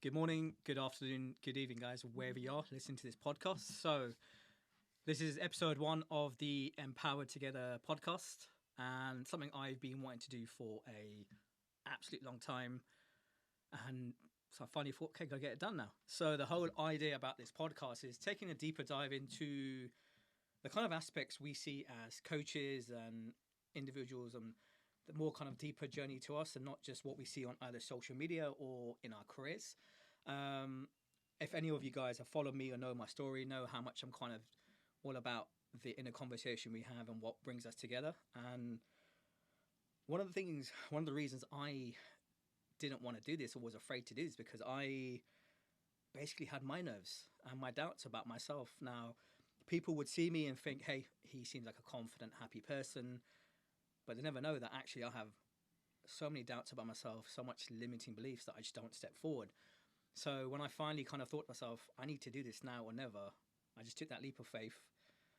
Good morning, good afternoon, good evening, guys, wherever you are listening to this podcast. So, this is episode 1 of the Empowered Together podcast, and something I've been wanting to do for a absolute long time. And so I finally thought, okay, gotta get it done now. So, the whole idea about this podcast is taking a deeper dive into the kind of aspects we see as coaches and individuals and the more kind of deeper journey to us, and not just what we see on either social media or in our careers. If any of you guys have followed me or know my story, know how much I'm kind of all about the inner conversation we have and what brings us together. And one of the reasons I didn't want to do this or was afraid to do this, because I basically had my nerves and my doubts about myself. Now, people would see me and think, hey, he seems like a confident, happy person. But they never know that actually I have so many doubts about myself, so much limiting beliefs that I just don't step forward. So when I finally kind of thought to myself, I need to do this now or never, I just took that leap of faith.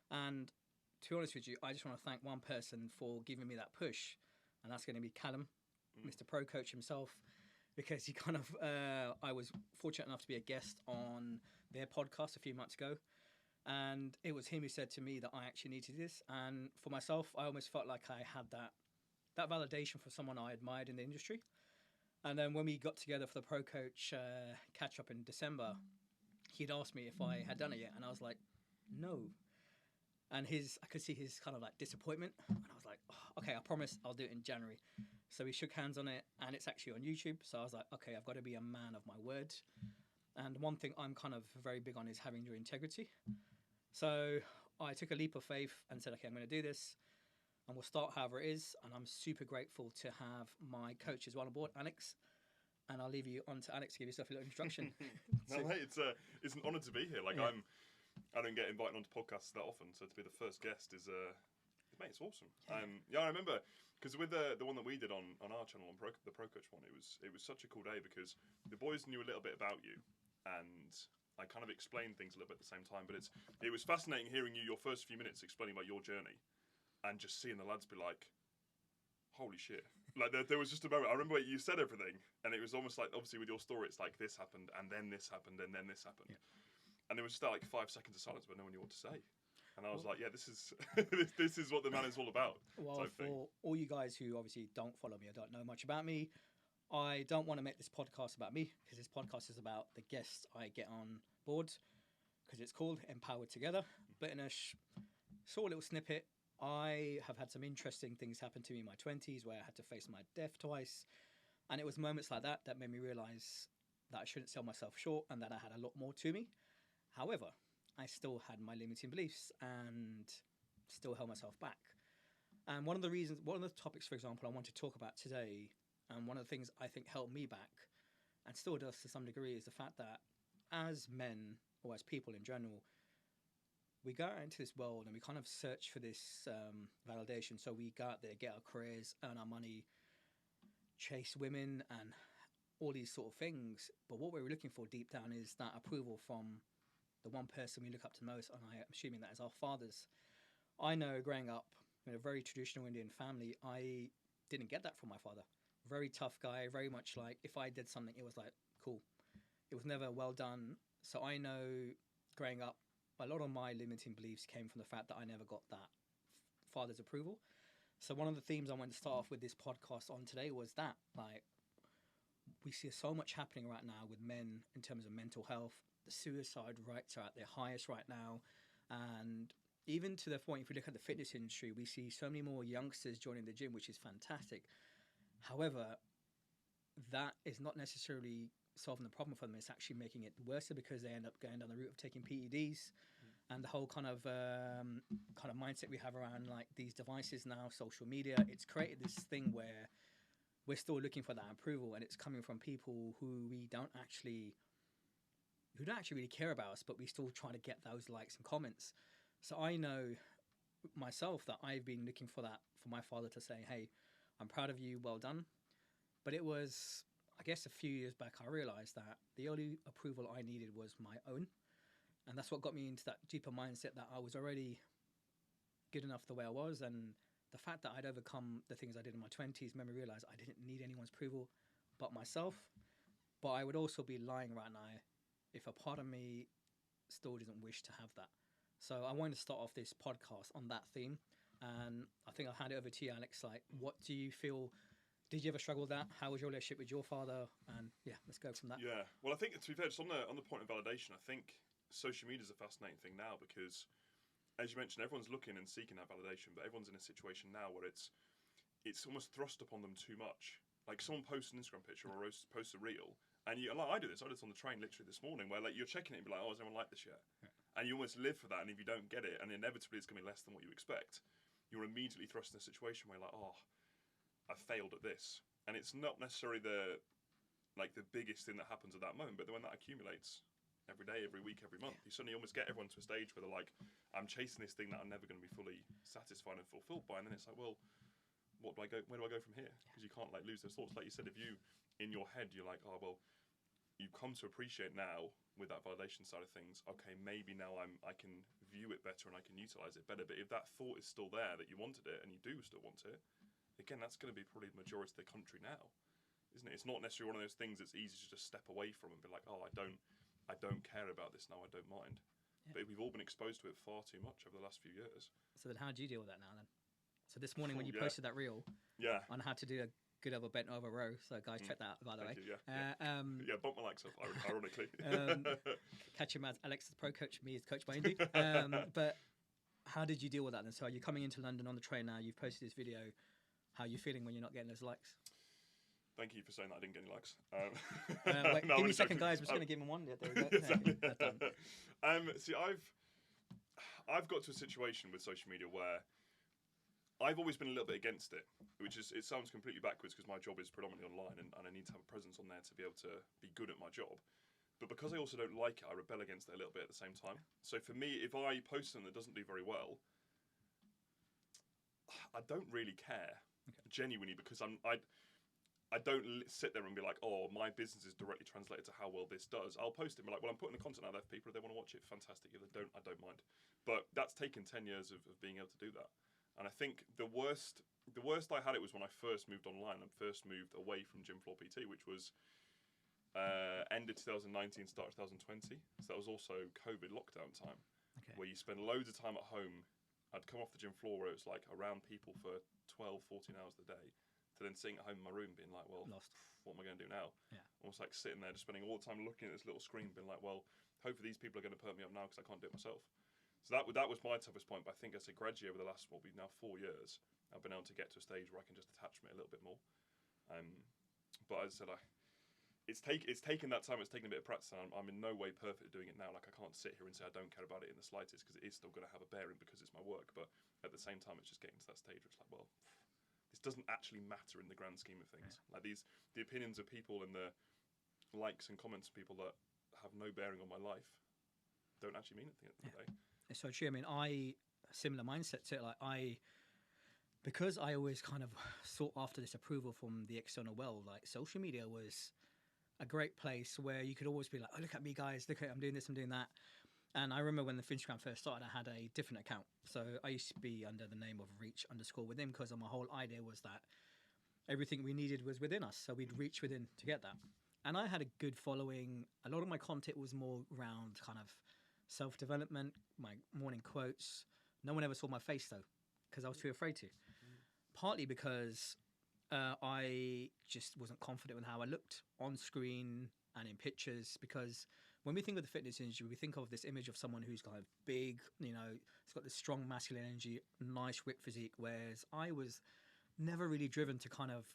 And to be honest with you, I just want to thank one person for giving me that push. And that's going to be Callum, Mr. Pro Coach himself, because he kind of, I was fortunate enough to be a guest on their podcast a few months ago. And it was him who said to me that I actually needed this. And for myself, I almost felt like I had that validation from someone I admired in the industry. And then when we got together for the Pro Coach catch up in December, he'd asked me if I had done it yet, and I was like, no. And I could see his kind of like disappointment, and I was like, oh, okay, I promise I'll do it in January. So we shook hands on it, and it's actually on YouTube. So I was like, okay, I've got to be a man of my word. And one thing I'm kind of very big on is having your integrity. So I took a leap of faith and said, okay, I'm going to do this, and we'll start however it is. And I'm super grateful to have my coach as well on board, Alex. And I'll leave you on to Alex to give yourself a little introduction. No, mate, it's an honour to be here. Yeah. I don't get invited onto podcasts that often, so to be the first guest is, mate, it's awesome. Yeah, I remember because with the one that we did on our channel on the Pro Coach one, it was such a cool day because the boys knew a little bit about you, and I kind of explained things a little bit at the same time. But it was fascinating hearing your first few minutes explaining about your journey, and just seeing the lads be like, holy shit. Like, there was just a moment, I remember you said everything, and it was almost like, obviously with your story, it's like this happened, and then this happened, and then this happened. Yeah. And there was just like 5 seconds of silence, but no one knew what to say. And I was like, yeah, this is this is what the man is all about. Well, for all you guys who obviously don't follow me or don't know much about me, I don't want to make this podcast about me, because this podcast is about the guests I get on board, because it's called Empowered Together. But in a short little snippet, I have had some interesting things happen to me in my 20s where I had to face my death twice. And it was moments like that that made me realise that I shouldn't sell myself short and that I had a lot more to me. However, I still had my limiting beliefs and still held myself back. And one of the topics, for example, I want to talk about today, and one of the things I think held me back, and still does to some degree, is the fact that as men, or as people in general, we go out into this world and we kind of search for this validation. So we go out there, get our careers, earn our money, chase women, and all these sort of things. But what we're looking for deep down is that approval from the one person we look up to most, and I'm assuming that is our fathers. I know growing up in a very traditional Indian family, I didn't get that from my father. Very tough guy, very much like if I did something, it was like, cool. It was never well done. So I know growing up, a lot of my limiting beliefs came from the fact that I never got that father's approval. So one of the themes I wanted to start off with this podcast on today was that, like, we see so much happening right now with men in terms of mental health. The suicide rates are at their highest right now. And even to the point, if we look at the fitness industry, we see so many more youngsters joining the gym, which is fantastic. However, that is not necessarily solving the problem for them. It's actually making it worse because they end up going down the route of taking PEDs, and the whole kind of mindset we have around like these devices now, social media. It's created this thing where we're still looking for that approval, and it's coming from people who don't actually really care about us, but we still try to get those likes and comments. So I know myself that I've been looking for that, for my father to say, hey, I'm proud of you, well done. But it was, I guess, a few years back, I realised that the only approval I needed was my own. And that's what got me into that deeper mindset that I was already good enough the way I was. And the fact that I'd overcome the things I did in my 20s made me realise I didn't need anyone's approval but myself. But I would also be lying right now if a part of me still doesn't wish to have that. So I wanted to start off this podcast on that theme. And I think I'll hand it over to you, Alex. Like, what do you feel? Did you ever struggle with that? How was your relationship with your father? And yeah, let's go from that. Yeah. Well, I think, to be fair, just on the point of validation, I think social media is a fascinating thing now because, as you mentioned, everyone's looking and seeking that validation, but everyone's in a situation now where it's almost thrust upon them too much. Like someone posts an Instagram picture or posts a reel, and like I do this on the train literally this morning, where like you're checking it and be like, oh, has anyone liked this yet? Yeah. And you almost live for that, and if you don't get it, and inevitably it's going to be less than what you expect, you're immediately thrust in a situation where you're like, oh, I failed at this. And it's not necessarily the biggest thing that happens at that moment, but when that accumulates every day, every week, every month, you suddenly almost get everyone to a stage where they're like, I'm chasing this thing that I'm never going to be fully satisfied and fulfilled by. And then it's like, well, where do I go from here? Because you can't like lose those thoughts. Like you said, if you, in your head, you're like, oh, well, you come to appreciate now with that validation side of things, okay, maybe now I can view it better and I can utilize it better. But if that thought is still there, that you wanted it and you do still want it, again, that's going to be probably the majority of the country now, isn't it? It's not necessarily one of those things that's easy to just step away from and be like, oh, I don't care about this now, I don't mind. Yeah. But we've all been exposed to it far too much over the last few years. So then how do you deal with that now then? So this morning when you posted that reel on how to do a good over bent over row, so guys, check that out, by the way. You, bump my likes up, ironically. Catch him as Alex, the pro coach, me as coach by Indy. But how did you deal with that then? So you're coming into London on the train now, you've posted this video. How are you feeling when you're not getting those likes? Thank you for saying that I didn't get any likes. Wait, give me a second, guys. I'm just going to give him one. Yeah, there we go. Exactly. See, I've got to a situation with social media where I've always been a little bit against it, it sounds completely backwards because my job is predominantly online and I need to have a presence on there to be able to be good at my job. But because I also don't like it, I rebel against it a little bit at the same time. So for me, if I post something that doesn't do very well, I don't really care. Genuinely, because I don't sit there and be like, oh, my business is directly translated to how well this does. I'll post it and be like, well, I'm putting the content out there for people. If they want to watch it, fantastic. If they don't, I don't mind. But that's taken 10 years of being able to do that. And I think the worst I had it was when I first moved online and first moved away from Gym Floor PT, which was end of 2019, start of 2020. So that was also COVID lockdown time, where you spend loads of time at home. I'd come off the gym floor where it was like around people for 12, 14 hours a day, to then sitting at home in my room being like, well, lost. What am I going to do now? Yeah. Almost like sitting there just spending all the time looking at this little screen being like, well, hopefully these people are going to perk me up now because I can't do it myself. So that was my toughest point, but I think as I gradually over the last, now 4 years, I've been able to get to a stage where I can just attach from it a little bit more. But as I said, it's taken that time, it's taken a bit of practice, and I'm in no way perfect at doing it now. Like, I can't sit here and say I don't care about it in the slightest, because it is still going to have a bearing because it's my work. But at the same time, it's just getting to that stage where it's like, well, this doesn't actually matter in the grand scheme of things. Yeah. Like the opinions of people and the likes and comments of people that have no bearing on my life don't actually mean anything at the end of the day. It's so true. I mean, similar mindset to it. Like because I always kind of sought after this approval from the external world, like social media was a great place where you could always be like, oh, look at me, guys, look at, I'm doing this, I'm doing that. And I remember when the Instagram first started, I had a different account. So I used to be under the name of Reach_within, because my whole idea was that everything we needed was within us. So we'd reach within to get that. And I had a good following. A lot of my content was more around kind of self-development, my morning quotes. No one ever saw my face though, because I was too afraid to. Partly because I just wasn't confident with how I looked on screen and in pictures, because when we think of the fitness industry, we think of this image of someone who's kind of big, it's got this strong masculine energy, nice ripped physique, whereas I was never really driven to kind of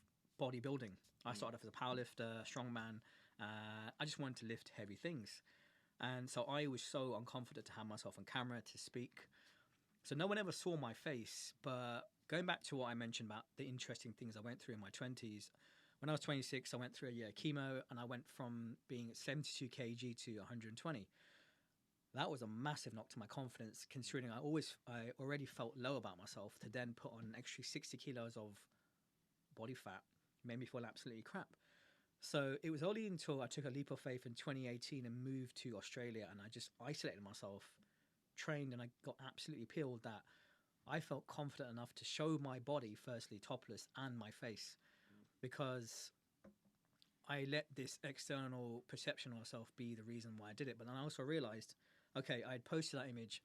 bodybuilding. I started off as a powerlifter, strongman. I just wanted to lift heavy things. And so I was so unconfident to have myself on camera, to speak. So no one ever saw my face. But going back to what I mentioned about the interesting things I went through in my 20s, when I was 26, I went through a year of chemo, and I went from being 72 kg to 120. That was a massive knock to my confidence, considering I already felt low about myself. To then put on an extra 60 kilos of body fat made me feel absolutely crap. So it was only until I took a leap of faith in 2018 and moved to Australia, and I just isolated myself, trained, and I got absolutely peeled, that I felt confident enough to show my body, firstly topless, and my face. Because I let this external perception of myself be the reason why I did it. But then I also realized, okay, I'd posted that image.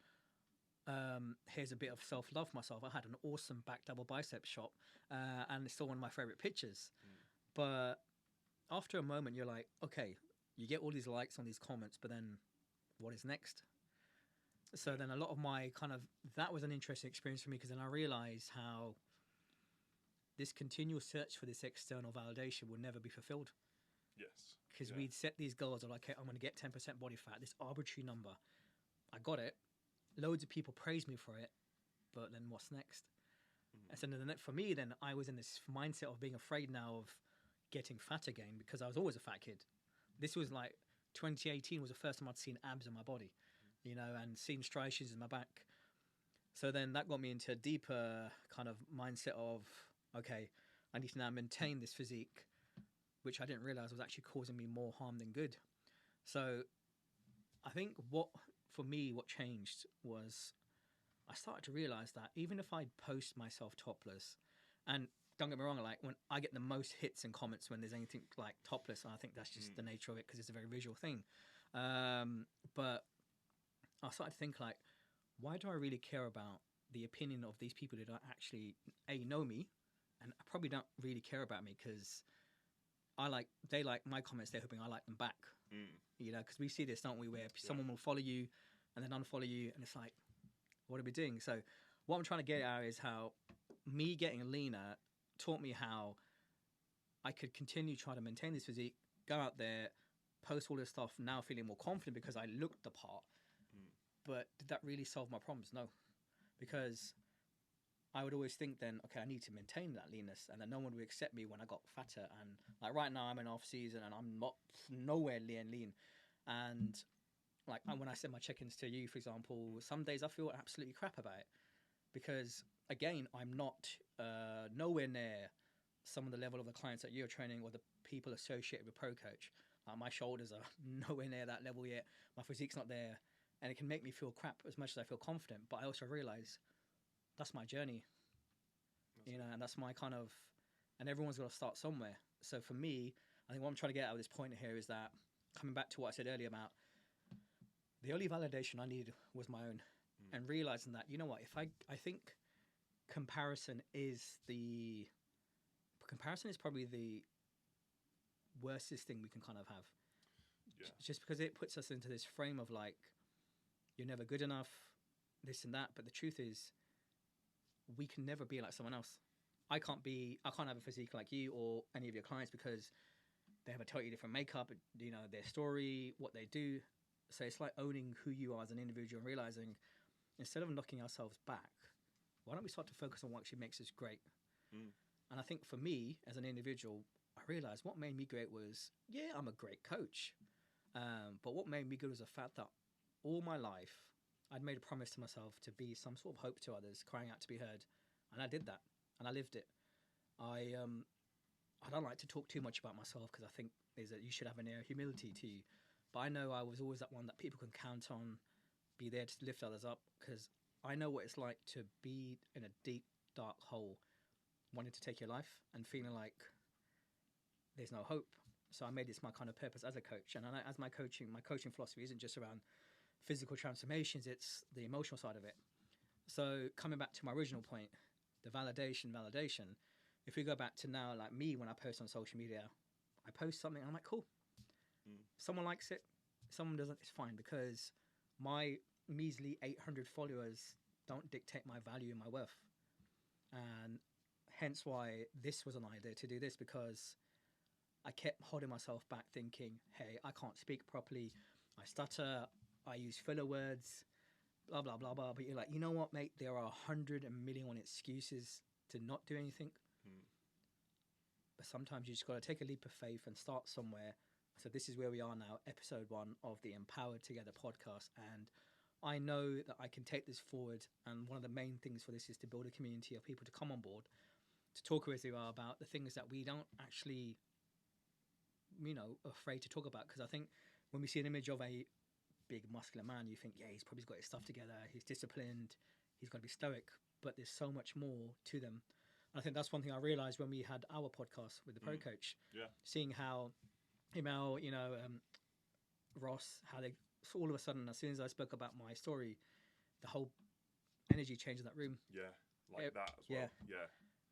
Here's a bit of self-love for myself. I had an awesome back double bicep shot, and it's still one of my favorite pictures. But after a moment, you're like, okay, you get all these likes on these comments, but then what is next? So then a lot of my that was an interesting experience for me, because then I realized how this continual search for this external validation will never be fulfilled. Yes. Because we'd set these goals of like, okay, I'm going to get 10% body fat, this arbitrary number. I got it. Loads of people praised me for it, but then what's next? And so then for me, then I was in this mindset of being afraid now of getting fat again, because I was always a fat kid. This was like 2018 was the first time I'd seen abs in my body, you know, and seen striations in my back. So then that got me into a deeper kind of mindset of, okay, I need to now maintain this physique, which I didn't realize was actually causing me more harm than good. So I think what changed was I started to realize that even if I post myself topless, and don't get me wrong, like when I get the most hits and comments when there's anything like topless, and I think that's just the nature of it, because it's a very visual thing. But I started to think like, why do I really care about the opinion of these people who don't actually know me, and probably don't really care about me, because they like my comments, they're hoping I like them back. You know, because we see this, don't we, where someone will follow you and then unfollow you, and it's like, what are we doing? So what I'm trying to get at is how me getting leaner taught me how I could continue trying to maintain this physique, go out there, post all this stuff, now feeling more confident because I looked the part. But did that really solve my problems? No. Because I would always think then, okay, I need to maintain that leanness, and then no one would accept me when I got fatter. And like right now I'm in off season and I'm not nowhere near lean. And like when I send my check-ins to you, for example, some days I feel absolutely crap about it, because again, I'm not nowhere near some of the level of the clients that you're training or the people associated with Pro Coach. My shoulders are nowhere near that level yet. My physique's not there, and it can make me feel crap as much as I feel confident. But I also realize that's my journey, you know, and that's my kind of, and everyone's got to start somewhere. So for me, I think what I'm trying to get out of this point here is that, coming back to what I said earlier about the only validation I needed was my own, and realizing that, you know what, if I think comparison is probably the worstest thing we can kind of have. Just because it puts us into this frame of like, you're never good enough, this and that. But the truth is, we can never be like someone else. I can't have a physique like you or any of your clients, because they have a totally different makeup, you know, their story, what they do. So it's like owning who you are as an individual and realizing, instead of knocking ourselves back, why don't we start to focus on what actually makes us great? And I think for me as an individual, I realized what made me great was, yeah, I'm a great coach. But what made me good was the fact that all my life, I'd made a promise to myself to be some sort of hope to others, crying out to be heard. And I did that, and I lived it. I don't like to talk too much about myself, because I think you should have an air of humility to you. But I know I was always that one that people can count on, be there to lift others up, because I know what it's like to be in a deep, dark hole, wanting to take your life and feeling like there's no hope. So I made this my kind of purpose as a coach. And as my coaching philosophy isn't just around physical transformations, it's the emotional side of it. So coming back to my original point, the validation. If we go back to now, like me, when I post on social media, I post something and I'm like, cool. Someone likes it, someone doesn't, it's fine, because my measly 800 followers don't dictate my value and my worth. And hence why this was an idea to do this, because I kept holding myself back thinking, hey, I can't speak properly, I stutter, I use filler words, blah, blah, blah, blah. But you're like, you know what, mate? There are 100 million excuses to not do anything. But sometimes you just got to take a leap of faith and start somewhere. So this is where we are now, episode 1 of the Empowered Together podcast. And I know that I can take this forward. And one of the main things for this is to build a community of people to come on board, to talk with you about the things that we don't actually, you know, afraid to talk about. Because I think when we see an image of a big muscular man, you think, yeah, he's probably got his stuff together, he's disciplined, he's got to be stoic. But there's so much more to them. And I think that's one thing I realized when we had our podcast with the Pro Coach, seeing how email, Ross, how they so all of a sudden, as soon as I spoke about my story, the whole energy changed in that room. Yeah, like It- that as well. yeah. Yeah.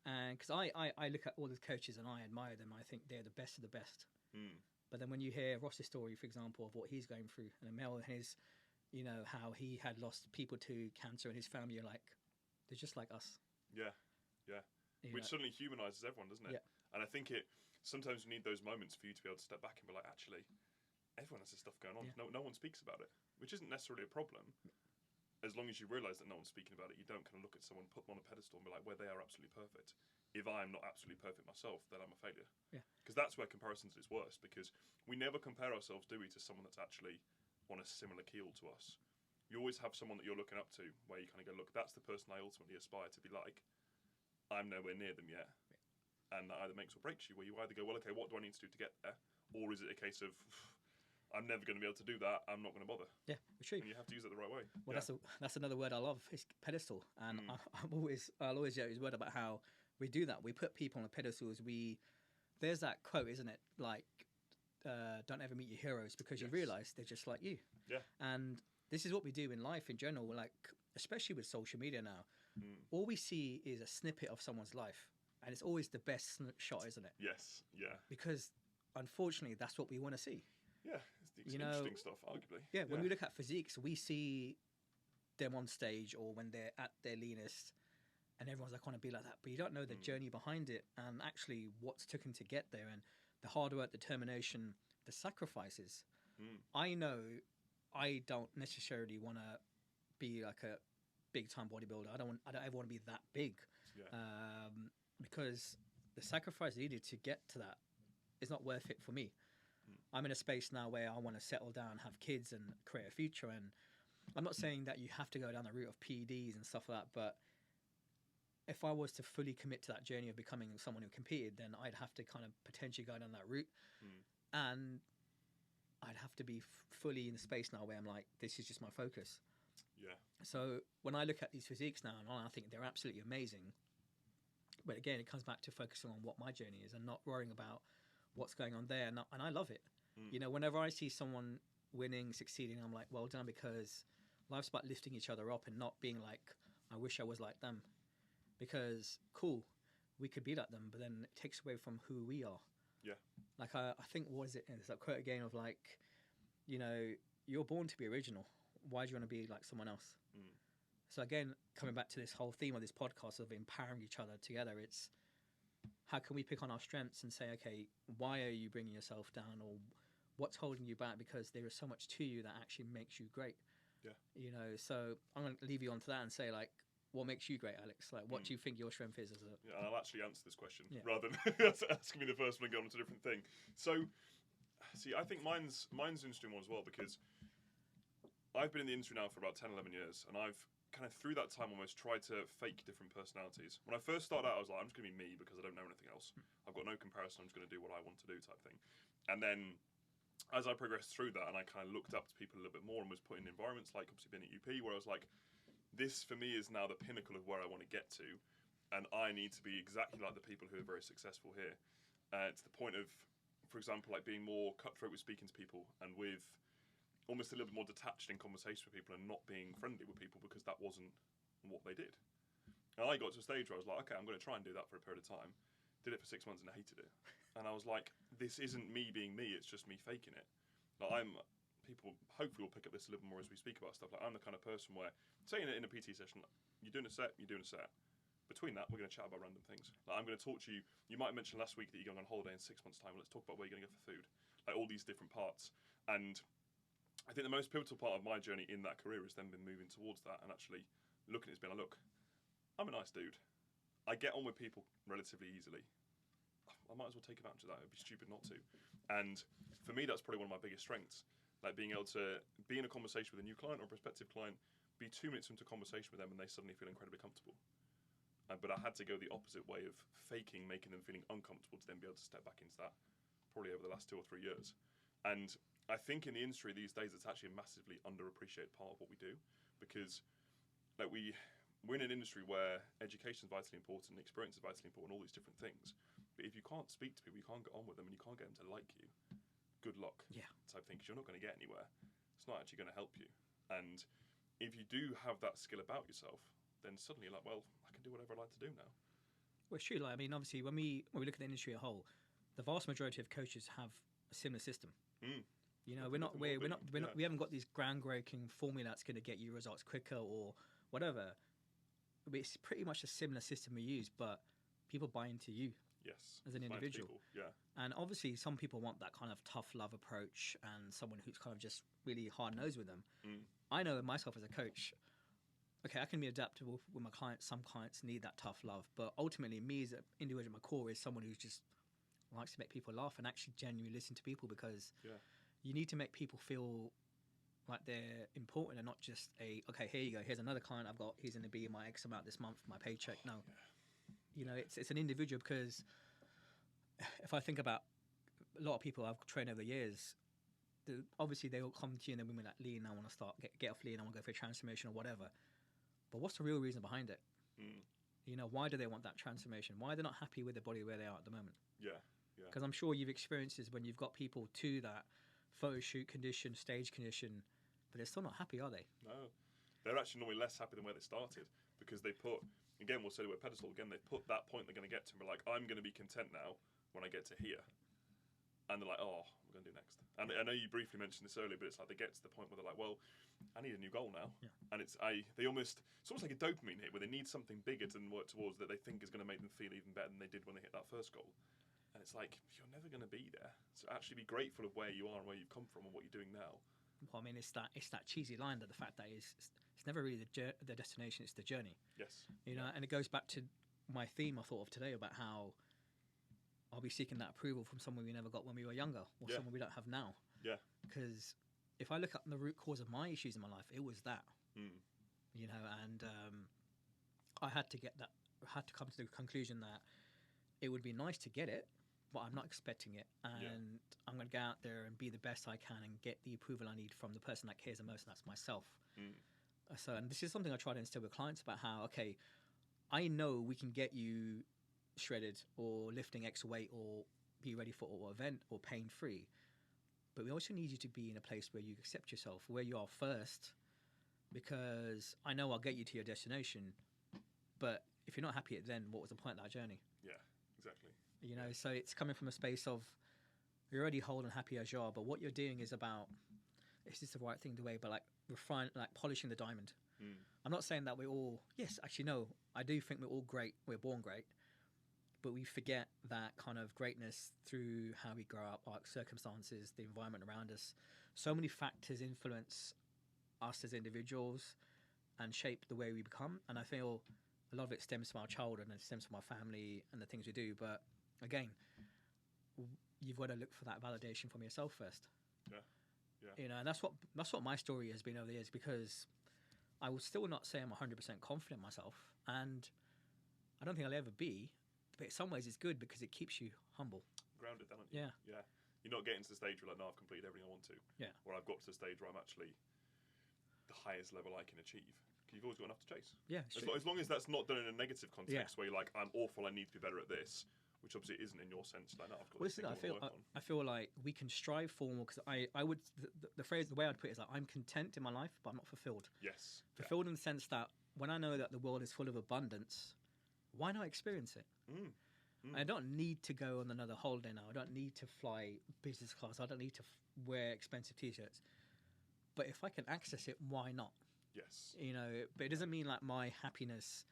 And because I look at all the coaches and I admire them, I think they're the best of the best. Mm. But then when you hear Ross's story, for example, of what he's going through, and Mel and his, how he had lost people to cancer in his family, you're like, they're just like us. Yeah. Yeah. you Which know. suddenly humanises everyone, doesn't it? Yeah. And I think sometimes you need those moments for you to be able to step back and be like, actually, everyone has this stuff going on. Yeah. No one speaks about it, which isn't necessarily a problem. As long as you realise that no one's speaking about it, you don't kind of look at someone, put them on a pedestal and be like, well, they are absolutely perfect. If I'm not absolutely perfect myself, then I'm a failure. Yeah. Because that's where comparisons is worse, because we never compare ourselves, do we, to someone that's actually on a similar keel to us. You always have someone that you're looking up to where you kind of go, look, that's the person I ultimately aspire to be like. I'm nowhere near them yet. And that either makes or breaks you, where you either go, well, okay, what do I need to do to get there? Or is it a case of, I'm never going to be able to do that, I'm not going to bother. Yeah, it's true. And you have to use it the right way. Well, Yeah. that's another word I love. It's pedestal, and Mm. I'll always use word about how we do that. We put people on pedestals. There's that quote, isn't it? Like, don't ever meet your heroes because you Yes. realise they're just like you. Yeah. And this is what we do in life in general. Like, especially with social media now, Mm. all we see is a snippet of someone's life, and it's always the best shot, isn't it? Yes. Yeah. Because unfortunately, that's what we want to see. Yeah. It's the You know, interesting stuff, arguably. Yeah, when we look at physiques, we see them on stage or when they're at their leanest, and everyone's like, I want to be like that. But you don't know the journey behind it and actually what's taken to get there and the hard work, determination, the sacrifices. Mm. I know I don't necessarily want to be like a big time bodybuilder. I don't ever want to be that big, Yeah. because the sacrifice needed to get to that is not worth it for me. I'm in a space now where I want to settle down, have kids, and create a future. And I'm not saying that you have to go down the route of PEDs and stuff like that, but if I was to fully commit to that journey of becoming someone who competed, then I'd have to kind of potentially go down that route. And I'd have to be fully in the space now where I'm like, this is just my focus. Yeah. So when I look at these physiques now, I think they're absolutely amazing. But again, it comes back to focusing on what my journey is and not worrying about what's going on there. And I love it. Whenever I see someone winning, succeeding, I'm like, well done, because life's about lifting each other up and not being like, I wish I was like them. Because, cool, we could be like them, but then it takes away from who we are. Yeah. Like, I think, what is it? It's that quote again of like, you're born to be original. Why do you want to be like someone else? So again, coming back to this whole theme of this podcast of empowering each other together, it's how can we pick on our strengths and say, okay, why are you bringing yourself down, or what's holding you back? Because there is so much to you that actually makes you great. Yeah. So I'm going to leave you on to that and say, like, what makes you great, Alex? Like, what do you think your strength is as a... Yeah, and I'll actually answer this question Yeah. rather than asking me the first one and going on to a different thing. So, see, I think mine's an interesting one as well, because I've been in the industry now for about 10, 11 years, and I've kind of through that time almost tried to fake different personalities. When I first started out, I was like, I'm just going to be me because I don't know anything else. I've got no comparison. I'm just going to do what I want to do type thing. And then as I progressed through that and I kind of looked up to people a little bit more and was put in environments like obviously being at UP, where I was like, this for me is now the pinnacle of where I want to get to. And I need to be exactly like the people who are very successful here. To the point of, for example, like being more cutthroat with speaking to people and with almost a little bit more detached in conversation with people and not being friendly with people because that wasn't what they did. And I got to a stage where I was like, okay, I'm going to try and do that for a period of time. Did it for 6 months and I hated it. And I was like, this isn't me being me, it's just me faking it. Like people hopefully will pick up this a little more as we speak about stuff. Like I'm the kind of person where, say in a PT session, like, you're doing a set. Between that, we're going to chat about random things. Like I'm going to talk to you. You might have mentioned last week that you're going on holiday in 6 months' time. Let's talk about where you're going to go for food. Like all these different parts. And I think the most pivotal part of my journey in that career has then been moving towards that and actually looking at it as being like, look, I'm a nice dude. I get on with people relatively easily. I might as well take advantage of that. It'd be stupid not to. And for me, that's probably one of my biggest strengths. Like being able to be in a conversation with a new client or a prospective client, be 2 minutes into a conversation with them and they suddenly feel incredibly comfortable. But I had to go the opposite way of faking, making them feeling uncomfortable to then be able to step back into that probably over the last 2 or 3 years. And I think in the industry these days, it's actually a massively underappreciated part of what we do, because like we're in an industry where education is vitally important, experience is vitally important, all these different things. But if you can't speak to people, you can't get on with them, and you can't get them to like you, good luck type thing, because you're not going to get anywhere. It's not actually going to help you. And if you do have that skill about yourself, then suddenly you're like, well, I can do whatever I like to do now. Well, it's true. Like, I mean, obviously, when we look at the industry as a whole, the vast majority of coaches have a similar system. You know, we haven't got this groundbreaking formula that's going to get you results quicker or whatever. But it's pretty much a similar system we use, but people buy into you. Yes, as an individual. Yeah. And obviously some people want that kind of tough love approach and someone who's kind of just really hard nosed with them. I know myself as a coach, okay, I can be adaptable with my clients. Some clients need that tough love, but ultimately me as an individual, my core is someone who just likes to make people laugh and actually genuinely listen to people, because you need to make people feel like they're important and not just okay, here you go, here's another client I've got, he's going to be my X amount this month for my paycheck. No. You know, it's an individual, because if I think about a lot of people I've trained over the years, obviously they all come to you and they're like, Lean, I want to start, get off Lean, I want to go for a transformation or whatever. But what's the real reason behind it? You know, why do they want that transformation? Why are they not happy with their body where they are at the moment? Because I'm sure you've experienced this when you've got people to that photo shoot condition, stage condition, but they're still not happy, are they? No. They're actually normally less happy than where they started, because they put, again, we'll say the word pedestal again, they put that point they're going to get to, and we're like, I'm going to be content now when I get to here. And they're like, oh, what am I going to do next? And I know you briefly mentioned this earlier, but it's like they get to the point where they're like, well, I need a new goal now. And it's almost like a dopamine hit, where they need something bigger to work towards that they think is going to make them feel even better than they did when they hit that first goal. And it's like, you're never going to be there. So actually be grateful of where you are and where you've come from and what you're doing now. Well, I mean, it's that cheesy line that the fact that it's never really the destination, it's the journey. Yes. You know, and it goes back to my theme I thought of today about how I'll be seeking that approval from someone we never got when we were younger, or someone we don't have now. Yeah. Because if I look at the root cause of my issues in my life, it was that. You know, and I had to come to the conclusion that it would be nice to get it, but I'm not expecting it, and I'm going to go out there and be the best I can and get the approval I need from the person that cares the most, and that's myself. So, and this is something I try to instill with clients about how, okay, I know we can get you shredded or lifting X weight or be ready for an event or pain-free, but we also need you to be in a place where you accept yourself, where you are first, because I know I'll get you to your destination, but if you're not happy at then, what was the point of that journey? Yeah, exactly. You know, so it's coming from a space of you're already whole and happy as you are, but what you're doing is about, is this the right thing to weigh, but like polishing the diamond. I'm not saying that we're all, yes, actually no, I do think we're all great, we're born great, but we forget that kind of greatness through how we grow up, our circumstances, the environment around us. So many factors influence us as individuals and shape the way we become, and I feel a lot of it stems from our childhood and it stems from our family and the things we do, but again, you've got to look for that validation from yourself first. You know, and that's what my story has been over the years, because I will still not say I'm 100% confident in myself, and I don't think I'll ever be, but in some ways it's good because it keeps you humble. Grounded, aren't you? Yeah. You're not getting to the stage where like, no, I've completed everything I want to. Yeah. Or I've got to the stage where I'm actually the highest level I can achieve. Because you've always got enough to chase. Yeah. As long as that's not done in a negative context where you're like, I'm awful, I need to be better at this, which obviously isn't in your sense. Like, no, I've got this thing I want to work on. I feel like we can strive for more, because I would, the way I'd put it is like, I'm content in my life, but I'm not fulfilled. Yes. Fulfilled in the sense that when I know that the world is full of abundance, why not experience it? I don't need to go on another holiday now. I don't need to fly business class. I don't need to wear expensive T-shirts. But if I can access it, why not? Yes. You know, but it doesn't mean like my happiness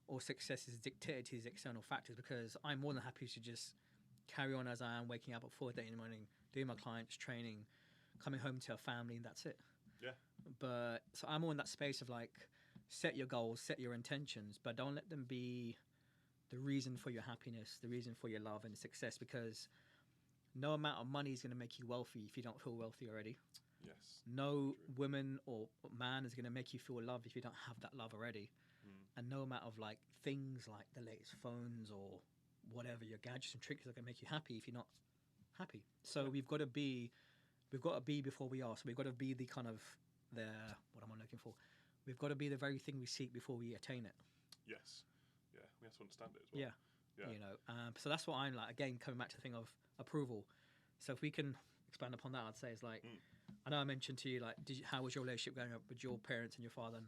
or success is dictated to these external factors, because I'm more than happy to just carry on as I am, waking up at 4:30 in the morning, doing my clients, training, coming home to a family, and that's it. Yeah. But so I'm more in that space of like, set your goals, set your intentions, but don't let them be the reason for your happiness, the reason for your love and success, because no amount of money is going to make you wealthy if you don't feel wealthy already. Yes. No woman or man is going to make you feel loved if you don't have that love already. And no amount of like things like the latest phones or whatever, your gadgets and trinkets are going to make you happy if you're not happy. So we've got to be before we are. So we've got to be the kind of what am I looking for? We've got to be the very thing we seek before we attain it. Yes. Yeah, we have to understand it as well. Yeah. You know, so that's what I'm like, again, coming back to the thing of approval. So if we can expand upon that, I'd say is like, Mm. I know I mentioned to you like, how was your relationship growing up with your parents and your father? And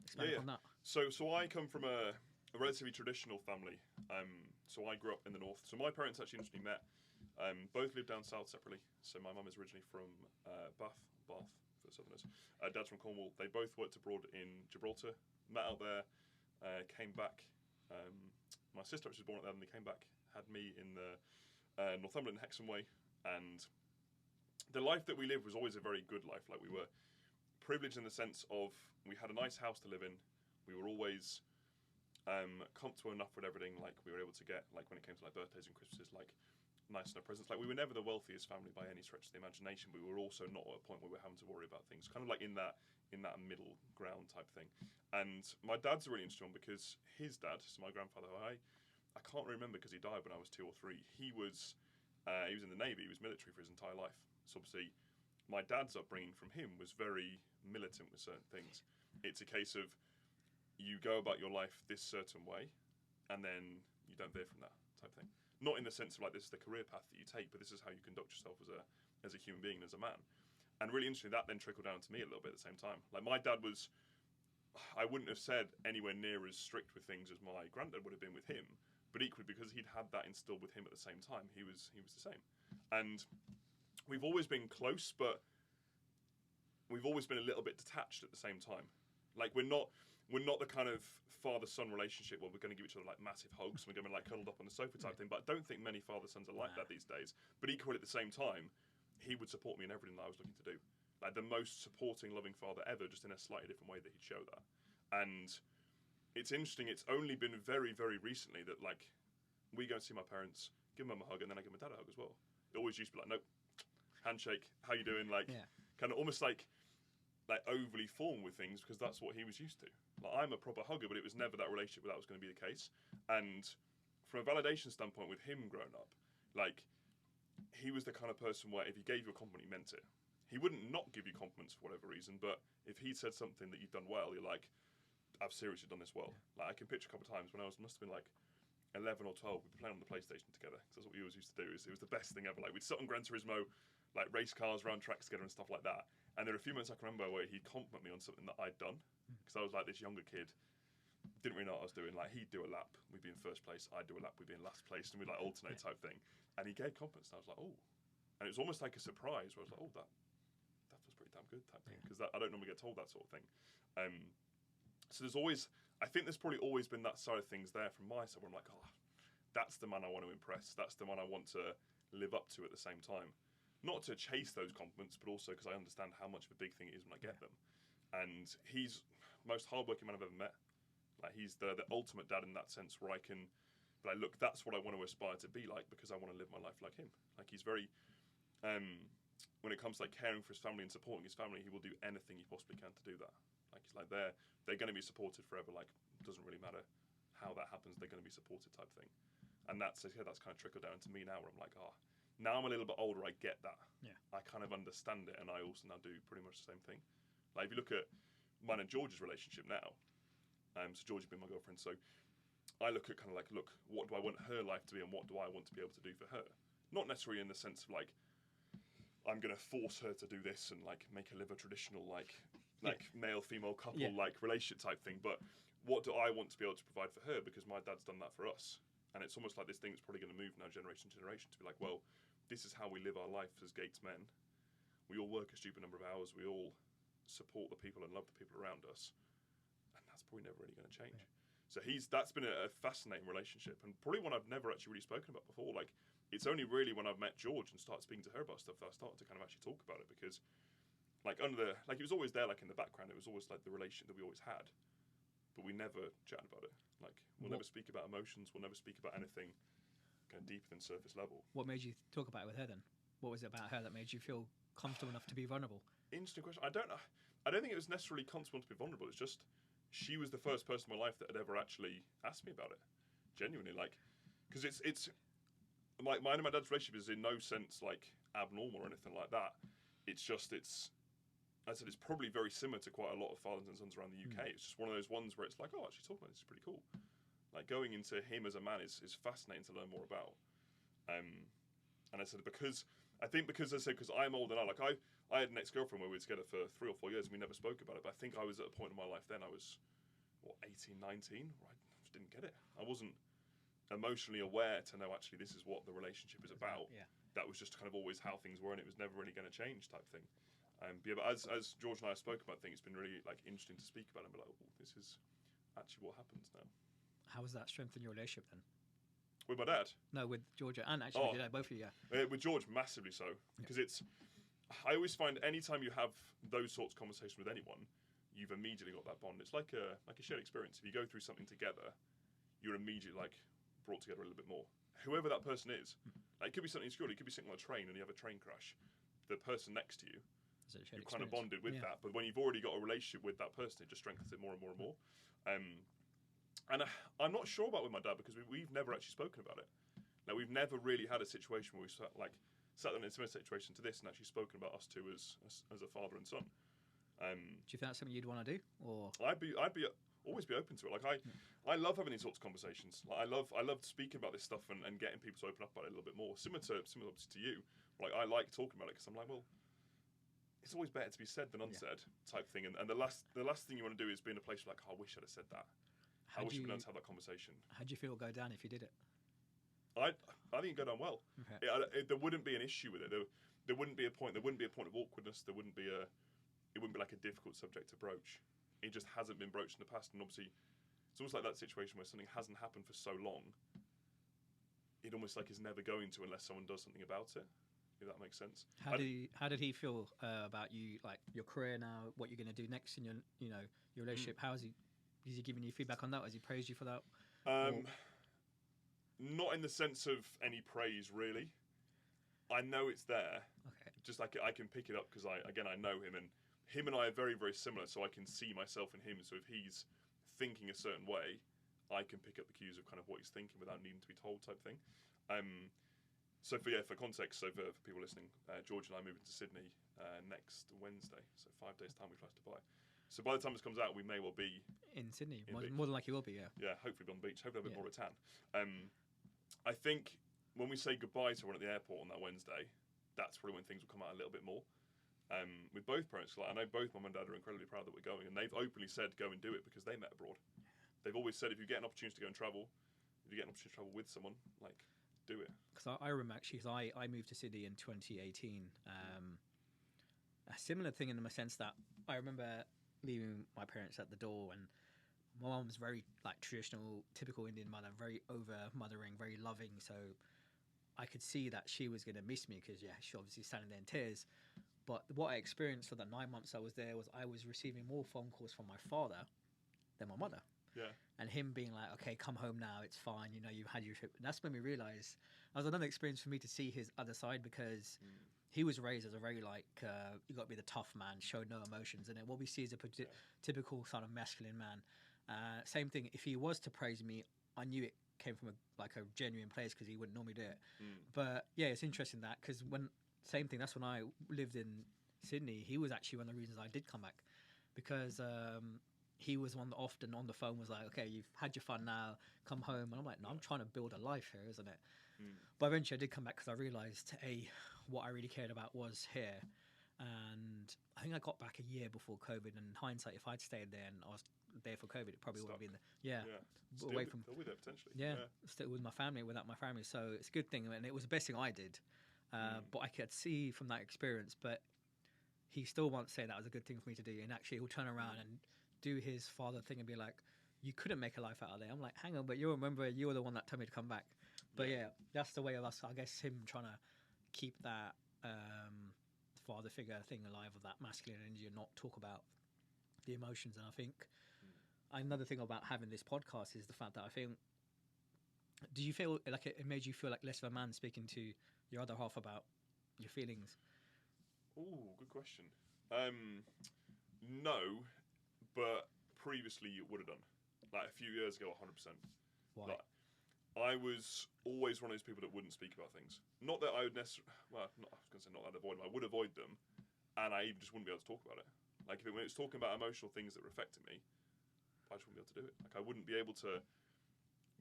expand Yeah, upon that. So I come from a relatively traditional family. So I grew up in the north. So my parents actually initially met. Both lived down south separately. So my mum is originally from Bath for the Southerners. Dad's from Cornwall. They both worked abroad in Gibraltar. Met out there. Came back. My sister actually was born out there, and they came back. Had me in the Northumberland Hexham way, and the life that we lived was always a very good life. Like, we were privileged in the sense of we had a nice house to live in. We were always comfortable enough with everything. Like, we were able to get, like, when it came to like birthdays and Christmases, like nice enough presents. Like, we were never the wealthiest family by any stretch of the imagination, but we were also not at a point where we were having to worry about things. Kind of like in that middle ground type thing. And my dad's a really interesting one because his dad, so my grandfather, I can't remember because he died when I was 2 or 3. He was in the Navy. He was military for his entire life. So obviously, my dad's upbringing from him was very militant with certain things. It's a case of you go about your life this certain way, and then you don't veer from that type thing. Not in the sense of like this is the career path that you take, but this is how you conduct yourself as a human being and as a man. And really interestingly, that then trickled down to me a little bit at the same time. Like, my dad was, I wouldn't have said anywhere near as strict with things as my granddad would have been with him, but equally because he'd had that instilled with him at the same time, he was the same. And we've always been close, but we've always been a little bit detached at the same time. Like, we're not the kind of father-son relationship where we're going to give each other like massive hugs and we're going to be like cuddled up on the sofa type thing. But I don't think many father-sons are like that these days. But equally at the same time, he would support me in everything that I was looking to do. Like, the most supporting, loving father ever, just in a slightly different way that he'd show that. And it's interesting, it's only been very, very recently that, like, we go and see my parents, give mum a hug, and then I give my dad a hug as well. It always used to be like, nope, handshake, how you doing? Like, kind of almost like overly formal with things because that's what he was used to. Like, I'm a proper hugger, but it was never that relationship where that was going to be the case. And from a validation standpoint with him growing up, like, he was the kind of person where if he gave you a compliment, he meant it. He wouldn't not give you compliments for whatever reason, but if he said something that you've done well, you're like, I've seriously done this well. Like, I can picture a couple of times when must have been like 11 or 12, we'd be playing on the PlayStation together. Cause that's what we always used to do. It was the best thing ever. Like, we'd sit on Gran Turismo, like race cars around tracks together and stuff like that. And there were a few moments I can remember where he'd compliment me on something that I'd done. Because I was like this younger kid, didn't really know what I was doing. Like, he'd do a lap, we'd be in first place, I'd do a lap, we'd be in last place, and we'd like alternate type thing. And he gave compliments, and I was like, oh. And it was almost like a surprise where I was like, oh, that was pretty damn good type thing. Because I don't normally get told that sort of thing. So there's always, I think there's probably always been that side of things there from my side where I'm like, oh, that's the man I want to impress. That's the one I want to live up to at the same time. Not to chase those compliments, but also because I understand how much of a big thing it is when I get them. And he's the most hardworking man I've ever met. Like, he's the ultimate dad in that sense where I can, but look, that's what I want to aspire to be like because I want to live my life like him. Like, he's very, when it comes to like caring for his family and supporting his family, he will do anything he possibly can to do that. Like, he's like, they're going to be supported forever. Like, it doesn't really matter how that happens, they're going to be supported type thing. And that's kind of trickled down to me now where I'm like, oh, now I'm a little bit older, I get that. Yeah. I kind of understand it, and I also now do pretty much the same thing. Like, if you look at mine and George's relationship now, so George has been my girlfriend, so I look at kind of like, look, what do I want her life to be and what do I want to be able to do for her? Not necessarily in the sense of like, I'm going to force her to do this and like make her live a traditional like male-female couple like relationship type thing, but what do I want to be able to provide for her because my dad's done that for us. And it's almost like this thing that's probably going to move now generation to generation to be like, well, this is how we live our life as Gates men. We all work a stupid number of hours. We all support the people and love the people around us. And that's probably never really going to change. So that's been a fascinating relationship and probably one I've never actually really spoken about before. Like, it's only really when I've met George and started speaking to her about stuff that I started to kind of actually talk about it because like it was always there, like in the background, it was always like the relation that we always had. But we never chatted about it. Like, we'll never speak about emotions. We'll never speak about anything kind of deeper than surface level. What made you talk about it with her then? What was it about her that made you feel comfortable enough to be vulnerable? Interesting question. I don't know. I don't think it was necessarily comfortable to be vulnerable. It's just she was the first person in my life that had ever actually asked me about it. Genuinely, like, because it's like mine and my dad's relationship is in no sense like abnormal or anything like that. It's just I said it's probably very similar to quite a lot of fathers and sons around the UK. It's just one of those ones where it's like, oh, actually talking about this is pretty cool. Like, going into him as a man is fascinating to learn more about. And I said because I think because I'm older now. Like I had an ex-girlfriend where we were together for 3 or 4 years and we never spoke about it. But I think I was at a point in my life then. I was 18, 19. Where I just didn't get it. I wasn't emotionally aware to know actually this is what the relationship is about. Yeah. That was just kind of always how things were, and it was never really going to change type thing. But as George and I have spoken about things, it's been really like interesting to speak about and be like, oh, this is actually what happens now. How has that strengthened your relationship then? With my dad? No, with Georgia and actually with your dad, both of you. Yeah. With George, massively so, because I always find anytime you have those sorts of conversations with anyone, you've immediately got that bond. It's like a shared experience. If you go through something together, you're immediately like brought together a little bit more. Whoever that person is, like, it could be something in school, it could be sitting on a train and you have a train crash. The person next to you, you're kind of bonded with that. But when you've already got a relationship with that person, it just strengthens it more and more and more. And I'm not sure about with my dad because we've never actually spoken about it. Now, we've never really had a situation where we sat in a similar situation to this and actually spoken about us two as a father and son. Do you think that's something you'd want to do, or I'd always be open to it. Like I love having these sorts of conversations. Like I love speaking about this stuff and getting people to open up about it a little bit more. Similar obviously to you. Like I like talking about it because I'm like, well, it's always better to be said than unsaid type thing. And the last thing you want to do is be in a place like, oh, I wish I'd have said that. I wish we'd been able to have that conversation. How do you feel it would go down if you did it? I think it'd go down well. Okay. There wouldn't be an issue with it. There wouldn't be a point. There wouldn't be a point of awkwardness. It wouldn't be like a difficult subject to broach. It just hasn't been broached in the past, and obviously, it's almost like that situation where something hasn't happened for so long. It almost like is never going to unless someone does something about it. If that makes sense. How did he feel about you, like your career now, what you're going to do next in your your relationship? How is he giving you feedback on that? Has he praised you for that? Not in the sense of any praise, really. I know it's there. Okay. Just like I can pick it up because I know him, and him and I are very, very similar. So I can see myself in him. So if he's thinking a certain way, I can pick up the cues of kind of what he's thinking without needing to be told, type thing. So for context, so for people listening, George and I move into Sydney next Wednesday. So 5 days' time we fly to Dubai. So by the time this comes out, we may well be in Sydney. More than likely will be, yeah. Yeah, hopefully on the beach. Hopefully a bit more of a tan. I think when we say goodbye to everyone at the airport on that Wednesday, that's probably when things will come out a little bit more. With both parents, like I know both mum and dad are incredibly proud that we're going, and they've openly said go and do it because they met abroad. They've always said if you get an opportunity to go and travel, if you get an opportunity to travel with someone, like do it. Because I remember actually, because I moved to Sydney in 2018. A similar thing in the sense that I remember leaving my parents at the door, and my mum was very like traditional, typical Indian mother, very over mothering, very loving. So I could see that she was going to miss me because she obviously standing there in tears. But what I experienced for the 9 months I was there was I was receiving more phone calls from my father than my mother. Yeah. And him being like, okay, come home now, it's fine, you've had your trip. And that's when we realised, it was another experience for me to see his other side because he was raised as a very you got to be the tough man, show no emotions. And then what we see is a typical sort of masculine man. Same thing, if he was to praise me, I knew it came from a genuine place because he wouldn't normally do it. But yeah, it's interesting that because same thing, that's when I lived in Sydney. He was actually one of the reasons I did come back because he was one that often on the phone was like, okay, you've had your fun now, come home. And I'm like, no, I'm trying to build a life here, isn't it? But eventually I did come back because I realised, what I really cared about was here. And I think I got back a year before COVID. And in hindsight, if I'd stayed there and I was there for COVID, it probably would have been still away from. Still with it potentially. Still with my family, without my family. So it's a good thing, and it was the best thing I did. But I could see from that experience. But he still won't say that was a good thing for me to do. And actually, he'll turn around and do his father thing and be like, "You couldn't make a life out of there." I'm like, "Hang on, but you remember you were the one that told me to come back." But yeah, that's the way of us. I guess him trying to keep that father figure thing alive, of that masculine energy, and not talk about the emotions. And I think another thing about having this podcast is the fact that I think. Do you feel like it made you feel like less of a man speaking to your other half about your feelings? Oh, good question. No, but previously it would have done. Like a few years ago, 100%. Why? Like, I was always one of those people that wouldn't speak about things. Not that I would necessarily. Well, I was going to say not that I'd avoid them. I would avoid them, and I even just wouldn't be able to talk about it. Like when it was talking about emotional things that were affecting me, I just wouldn't be able to do it. Like I wouldn't be able to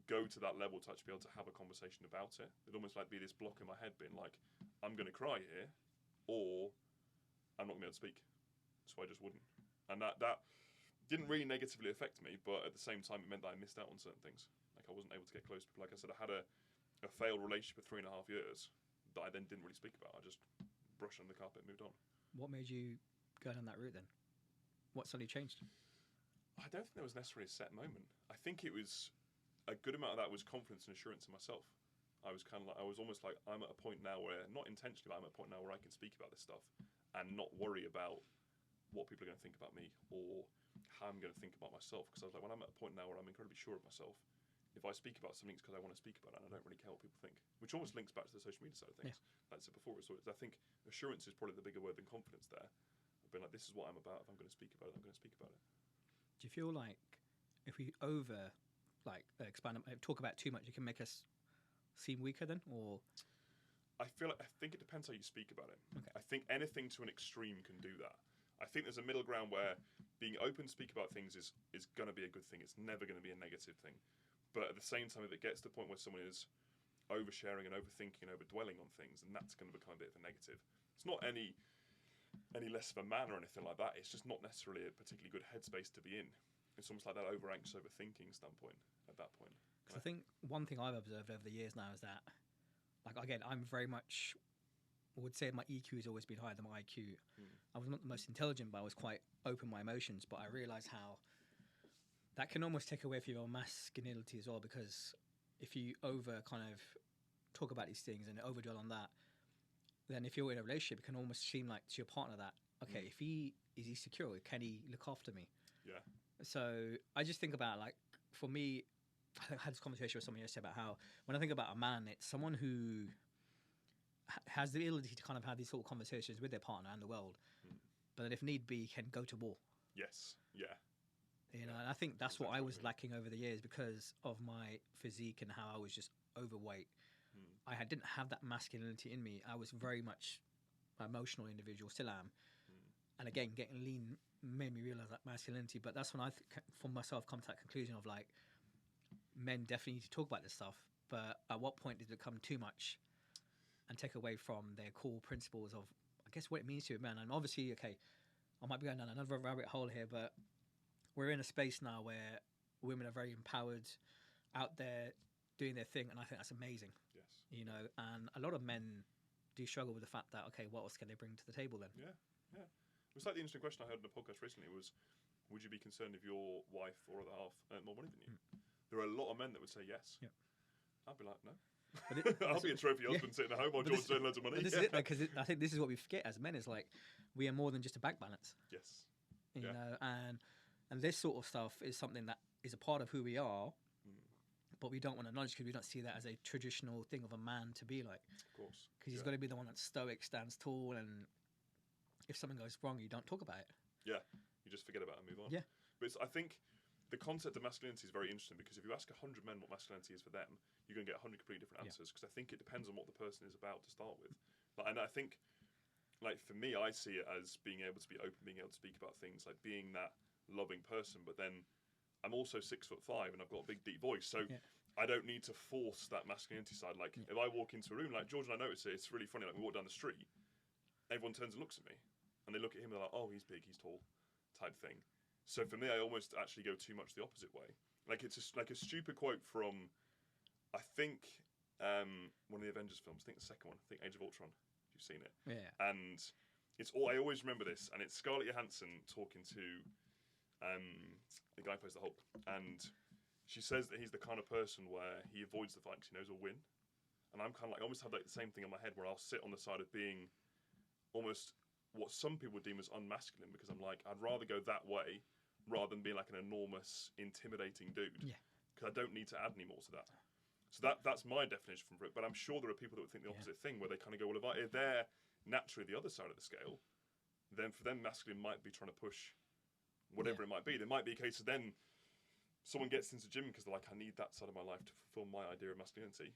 go to that level to actually be able to have a conversation about it. It'd almost like be this block in my head being like, I'm going to cry here, or I'm not going to be able to speak. So I just wouldn't. And that didn't really negatively affect me, but at the same time, it meant that I missed out on certain things. Like I wasn't able to get close to people. Like I said, I had a failed relationship for 3.5 years that I then didn't really speak about. I just brushed under the carpet and moved on. What made you go down that route then? What suddenly changed? I don't think there was necessarily a set moment. I think it was a good amount of that was confidence and assurance in myself. I was almost like, I'm at a point now where, not intentionally, but I'm at a point now where I can speak about this stuff and not worry about what people are going to think about me or how I'm going to think about myself. Because I was like, when I'm at a point now where I'm incredibly sure of myself, if I speak about something, it's because I want to speak about it and I don't really care what people think. Which almost links back to the social media side of things. Yeah. Like I said before, so I think assurance is probably the bigger word than confidence there. I've been like, this is what I'm about. If I'm going to speak about it, I'm going to speak about it. Do you feel like if we expand, talk about too much, it can make us seem weaker then, or? I think it depends how you speak about it. Okay. I think anything to an extreme can do that. I think there's a middle ground where being open to speak about things is going to be a good thing. It's never going to be a negative thing. But at the same time, if it gets to the point where someone is oversharing and overthinking and overdwelling on things, then that's going to become a bit of a negative. It's not any less of a man or anything like that. It's just not necessarily a particularly good headspace to be in. It's almost like that over-anxious, overthinking standpoint at that point. Because I think one thing I've observed over the years now is that, like, again, I'm very much, I would say my EQ has always been higher than my IQ. I was not the most intelligent, but I was quite open with my emotions. But I realised how that can almost take away from your masculinity as well, because if you kind of talk about these things and overdwell on that, then if you're in a relationship, it can almost seem like to your partner that, okay, if he is secure, can he look after me? Yeah. So I just think about, like, for me, I had this conversation with someone yesterday about how when I think about a man, it's someone who has the ability to kind of have these sort of conversations with their partner and the world, but then if need be, can go to war. Yes. Yeah. You know, and I think that's what I was lacking over the years because of my physique and how I was just overweight. I didn't have that masculinity in me. I was very much an emotional individual, still am. And again, getting lean made me realize that masculinity. But that's when I, for myself, come to that conclusion of, like, men definitely need to talk about this stuff. But at what point does it become too much and take away from their core principles of, I guess, what it means to a man? And obviously, okay, I might be going down another rabbit hole here, but we're in a space now where women are very empowered, out there doing their thing, and I think that's amazing. Yes. You know, and a lot of men do struggle with the fact that, okay, what else can they bring to the table then? Yeah, yeah. It was like the interesting question I heard in a podcast recently was, would you be concerned if your wife or other half earned more money than you? There are a lot of men that would say yes. Yeah. I'd be like, no. I'll be a trophy husband sitting at home while George's earning loads of money. But this is it, because I think this is what we forget as men, is like, we are more than just a bank balance. Yes. You know, and this sort of stuff is something that is a part of who we are, but we don't want to acknowledge because we don't see that as a traditional thing of a man to be like. Of course. Because he's got to be the one that's stoic, stands tall, and if something goes wrong, you don't talk about it. Yeah, you just forget about it and move on. Yeah. But I think the concept of masculinity is very interesting because if you ask 100 men what masculinity is for them, you're going to get 100 completely different answers because I think it depends on what the person is about to start with. And I think, like, for me, I see it as being able to be open, being able to speak about things, like being that loving person, but then I'm also 6'5" and I've got a big deep voice, so I don't need to force that masculinity side. Like if I walk into a room, like George and I notice it, it's really funny. Like we walk down the street, everyone turns and looks at me, and they look at him and they're like, "Oh, he's big, he's tall," type thing. So for me, I almost actually go too much the opposite way. Like it's just like a stupid quote from, I think, one of the Avengers films. I think the second one. I think Age of Ultron. If you've seen it. Yeah. And it's all I always remember this, and it's Scarlett Johansson talking to the guy who plays the Hulk, and she says that he's the kind of person where he avoids the fight because he knows he'll win. And I'm kind of like, I almost have like the same thing in my head where I'll sit on the side of being almost what some people deem as unmasculine because I'm like, I'd rather go that way rather than being like an enormous, intimidating dude. Yeah. Because I don't need to add any more to that. So that's my definition for it. But I'm sure there are people that would think the opposite thing where they kind of go, well, if they're naturally the other side of the scale, then for them, masculine might be trying to push whatever it might be. There might be a case of then someone gets into the gym because they're like, I need that side of my life to fulfill my idea of masculinity,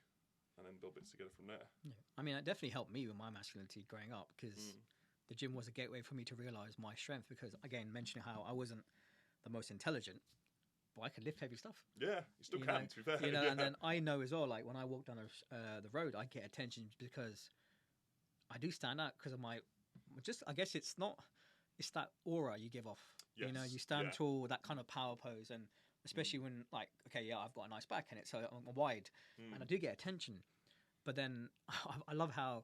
and then build bits together from there. Yeah. I mean, it definitely helped me with my masculinity growing up because the gym was a gateway for me to realise my strength because, again, mentioning how I wasn't the most intelligent, but I could lift heavy stuff. Yeah, you still can, to be fair. You know, and then I know as well, like when I walk down the road, I get attention because I do stand out because of my, just I guess it's that aura you give off. You know, Yes, you stand yeah. tall, that kind of power pose, and especially when like, okay, yeah, I've got a nice back and it's so I'm wide, and I do get attention. But then I love how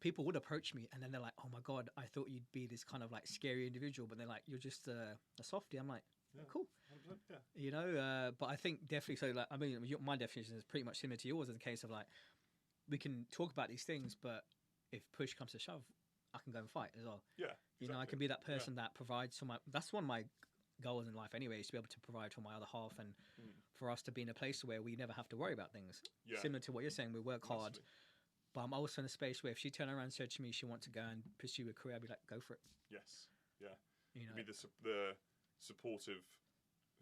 people would approach me and then they're like, "Oh my god, I thought you'd be this kind of like scary individual," but they're like, "You're just a softie." I'm like, Yeah. "Cool." 100%, yeah. You know, but I think definitely so. Like, I mean, my definition is pretty much similar to yours. In the case of like, we can talk about these things, but if push comes to shove, I can go and fight as well. Yeah. You know, I exactly. can be that person that provides for my. That's one of my goals in life anyway, is to be able to provide for my other half and for us to be in a place where we never have to worry about things. Yeah. Similar to what you're saying, we work hard, Massively. but I'm also in a space where if she turned around and said to me she wants to go and pursue a career, I'd be like, go for it. Yes. Yeah. You know, Be the supportive,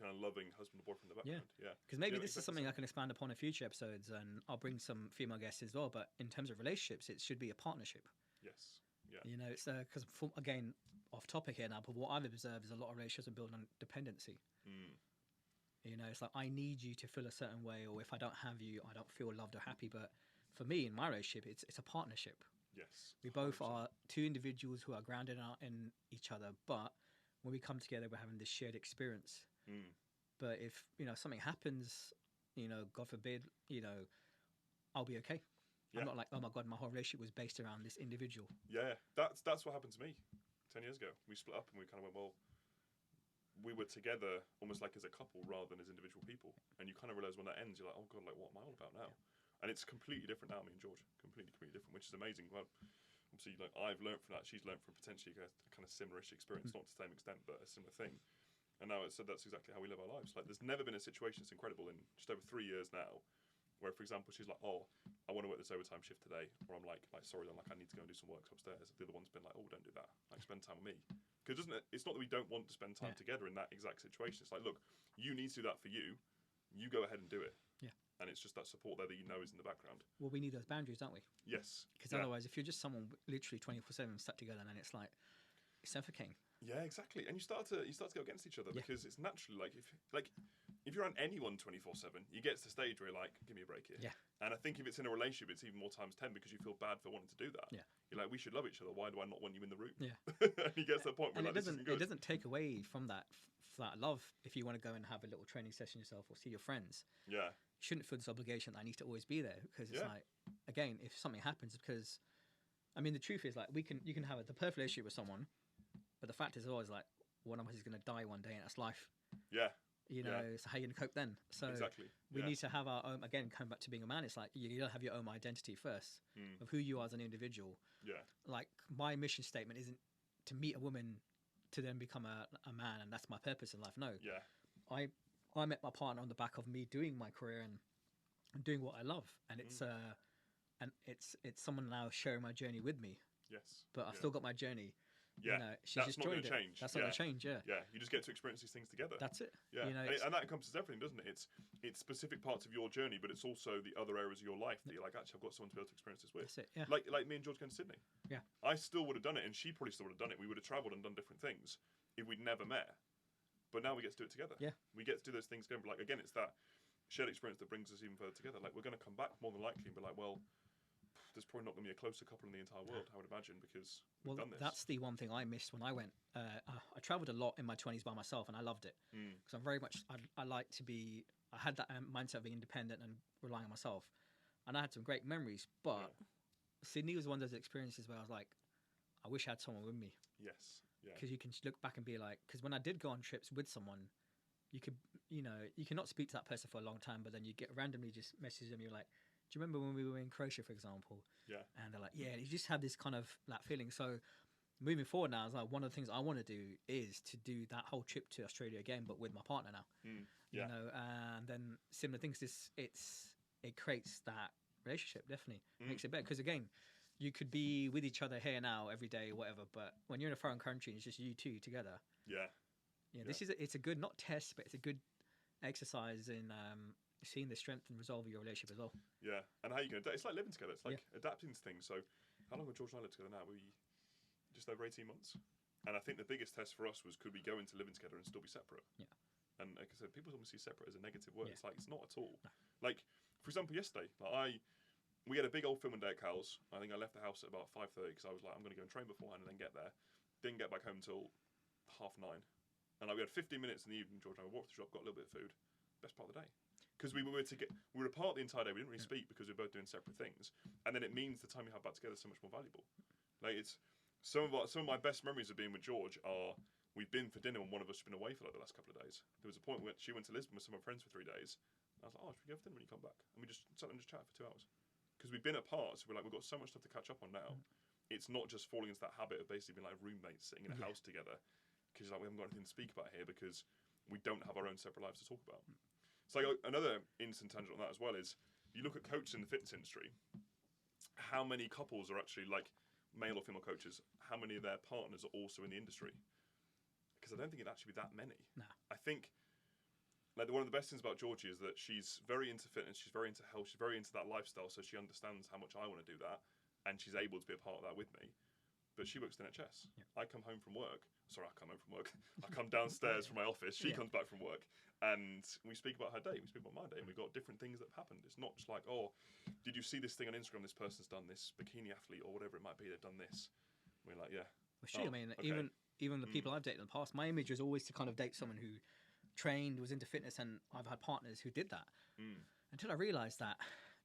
kind of loving husband or boyfriend in the background. Yeah. because maybe Yeah, this is exactly something so. I can expand upon in future episodes, and I'll bring some female guests as well. But in terms of relationships, it should be a partnership. Yes. Yeah. You know, it's because again, off topic here now, but what I've observed is a lot of relationships are built on dependency. You know, it's like I need you to feel a certain way, or if I don't have you, I don't feel loved or happy. But for me, in my relationship, it's a partnership. Yes. We both 100%. are two individuals who are grounded in each other, but when we come together, we're having this shared experience. But if something happens, God forbid, I'll be okay. Yeah. I'm not like, oh my god, my whole relationship was based around this individual. Yeah. That's what happened to me 10 years ago. We split up and we kind of went, well, we were together almost like as a couple rather than as individual people. And you kind of realize when that ends, you're like, oh god, like what am I all about now? And it's completely different now, me and George, completely different, which is amazing. Well, obviously, like I've learned from that, she's learned from potentially a kind of similar-ish experience, not to the same extent, but a similar thing. And now that's exactly how we live our lives. Like, there's never been a situation, it's incredible, in just over 3 years now, where, for example, she's like, oh, I want to work this overtime shift today, or I'm like, sorry, then, like, I need to go and do some work upstairs. The other one's been like, oh, don't do that. Like, spend time with me. Because it's not that we don't want to spend time together in that exact situation. It's like, look, you need to do that for you. You go ahead and do it. Yeah. And it's just that support there that you know is in the background. Well, we need those boundaries, don't we? Yes. Because otherwise, if you're just someone literally 24/7 stuck together, then it's like it's suffocating. Yeah, exactly. And you start to go against each other because it's naturally like if you're on anyone 24/7, you get to the stage where you're like, give me a break here. Yeah. And I think if it's in a relationship, it's even more times 10 because you feel bad for wanting to do that. Yeah. You're like, we should love each other. Why do I not want you in the room? Yeah. And you get to that point where And like, this isn't good. it doesn't take away from that love if you want to go and have a little training session yourself or see your friends. Yeah. You shouldn't feel this obligation that I need to always be there, because it's like, again, if something happens, because I mean the truth is like you can have the perfect relationship with someone, but the fact is always like one of us is going to die one day and that's life. Yeah. So how are you going to cope then? So Exactly. we need to have our own, again, coming back to being a man, it's like you gotta have your own identity first of who you are as an individual. Yeah. Like my mission statement isn't to meet a woman to then become a man and that's my purpose in life. No. Yeah. I met my partner on the back of me doing my career and doing what I love, and it's someone now sharing my journey with me. Yes. But I've still got my journey. Yeah. She's That's just not going joined to it. change. That's not going to change. Yeah. Yeah. You just get to experience these things together. That's it. Yeah, it's- and that encompasses everything, doesn't it? It's specific parts of your journey, but it's also the other areas of your life that you're like, actually, I've got someone to be able to experience this with. That's it. Yeah. Like me and George going to Sydney. Yeah. I still would have done it, and she probably still would have done it. We would have travelled and done different things if we'd never met. But now we get to do it together. Yeah. We get to do those things together. Like, again, it's that shared experience that brings us even further together. Like, we're going to come back more than likely and be like, well, there's probably not going to be a closer couple in the entire world, I would imagine, because we've done this. That's the one thing I missed when I went. I travelled a lot in my 20s by myself, and I loved it because I'm very much. I like to be. I had that mindset of being independent and relying on myself, and I had some great memories. But Sydney was one of those experiences where I was like, I wish I had someone with me. Yes. Yeah. Because you can look back and be like, because when I did go on trips with someone, you could, you cannot speak to that person for a long time, but then you get randomly just message them. You're like, do you remember when we were in Croatia, for example? Yeah. And they're like, yeah, you just have this kind of that feeling. So moving forward now, it's like one of the things I want to do is to do that whole trip to Australia again, but with my partner now. Yeah. And then similar things. It creates that relationship. Definitely makes it better because again, you could be with each other here now every day, whatever. But when you're in a foreign country, and it's just you two together. Yeah. It's a good not test, but it's a good exercise in seeing the strength and resolve of your relationship as well. Yeah, and how you can adapt. It's like living together. It's like adapting to things. So, how long have George and I lived together now? We just over 18 months. And I think the biggest test for us was, could we go into living together and still be separate? Yeah. And like I said, people almost see separate as a negative word. Yeah. It's like, it's not at all. No. Like, for example, yesterday, like we had a big old film day at Cal's. I think I left the house at about 5:30 because I was like, I'm going to go and train beforehand and then get there. Didn't get back home till 9:30. And we had 15 minutes in the evening, George. I walked to the shop, got a little bit of food. Best part of the day. Because we were apart the entire day. We didn't really speak because we were both doing separate things. And then it means the time we have back together is so much more valuable. Like it's some of my best memories of being with George are we've been for dinner and one of us has been away for like the last couple of days. There was a point where she went to Lisbon with some of her friends for 3 days. I was like, oh, should we go for dinner when you come back? And we just sat and just chatted for 2 hours. Because we've been apart, so we've got so much stuff to catch up on now. It's not just falling into that habit of basically being like roommates sitting in a house together. Because like we haven't got anything to speak about here because we don't have our own separate lives to talk about. So another instant tangent on that as well is you look at coaches in the fitness industry. How many couples are actually like male or female coaches? How many of their partners are also in the industry? Because I don't think it'd actually be that many. No. I think like one of the best things about Georgie is that she's very into fitness, she's very into health, she's very into that lifestyle, so she understands how much I want to do that, and she's able to be a part of that with me. But she works in NHS. Yeah. I come home from work. Sorry, I come home from work. I come downstairs from my office. She comes back from work, and we speak about her day. We speak about my day, and we've got different things that have happened. It's not just like, oh, did you see this thing on Instagram? This person's done this, bikini athlete or whatever it might be. They've done this. We're like, yeah. Well, sure. I mean, okay. even the people I've dated in the past, my image was always to kind of date someone who trained, was into fitness, and I've had partners who did that. Until I realised that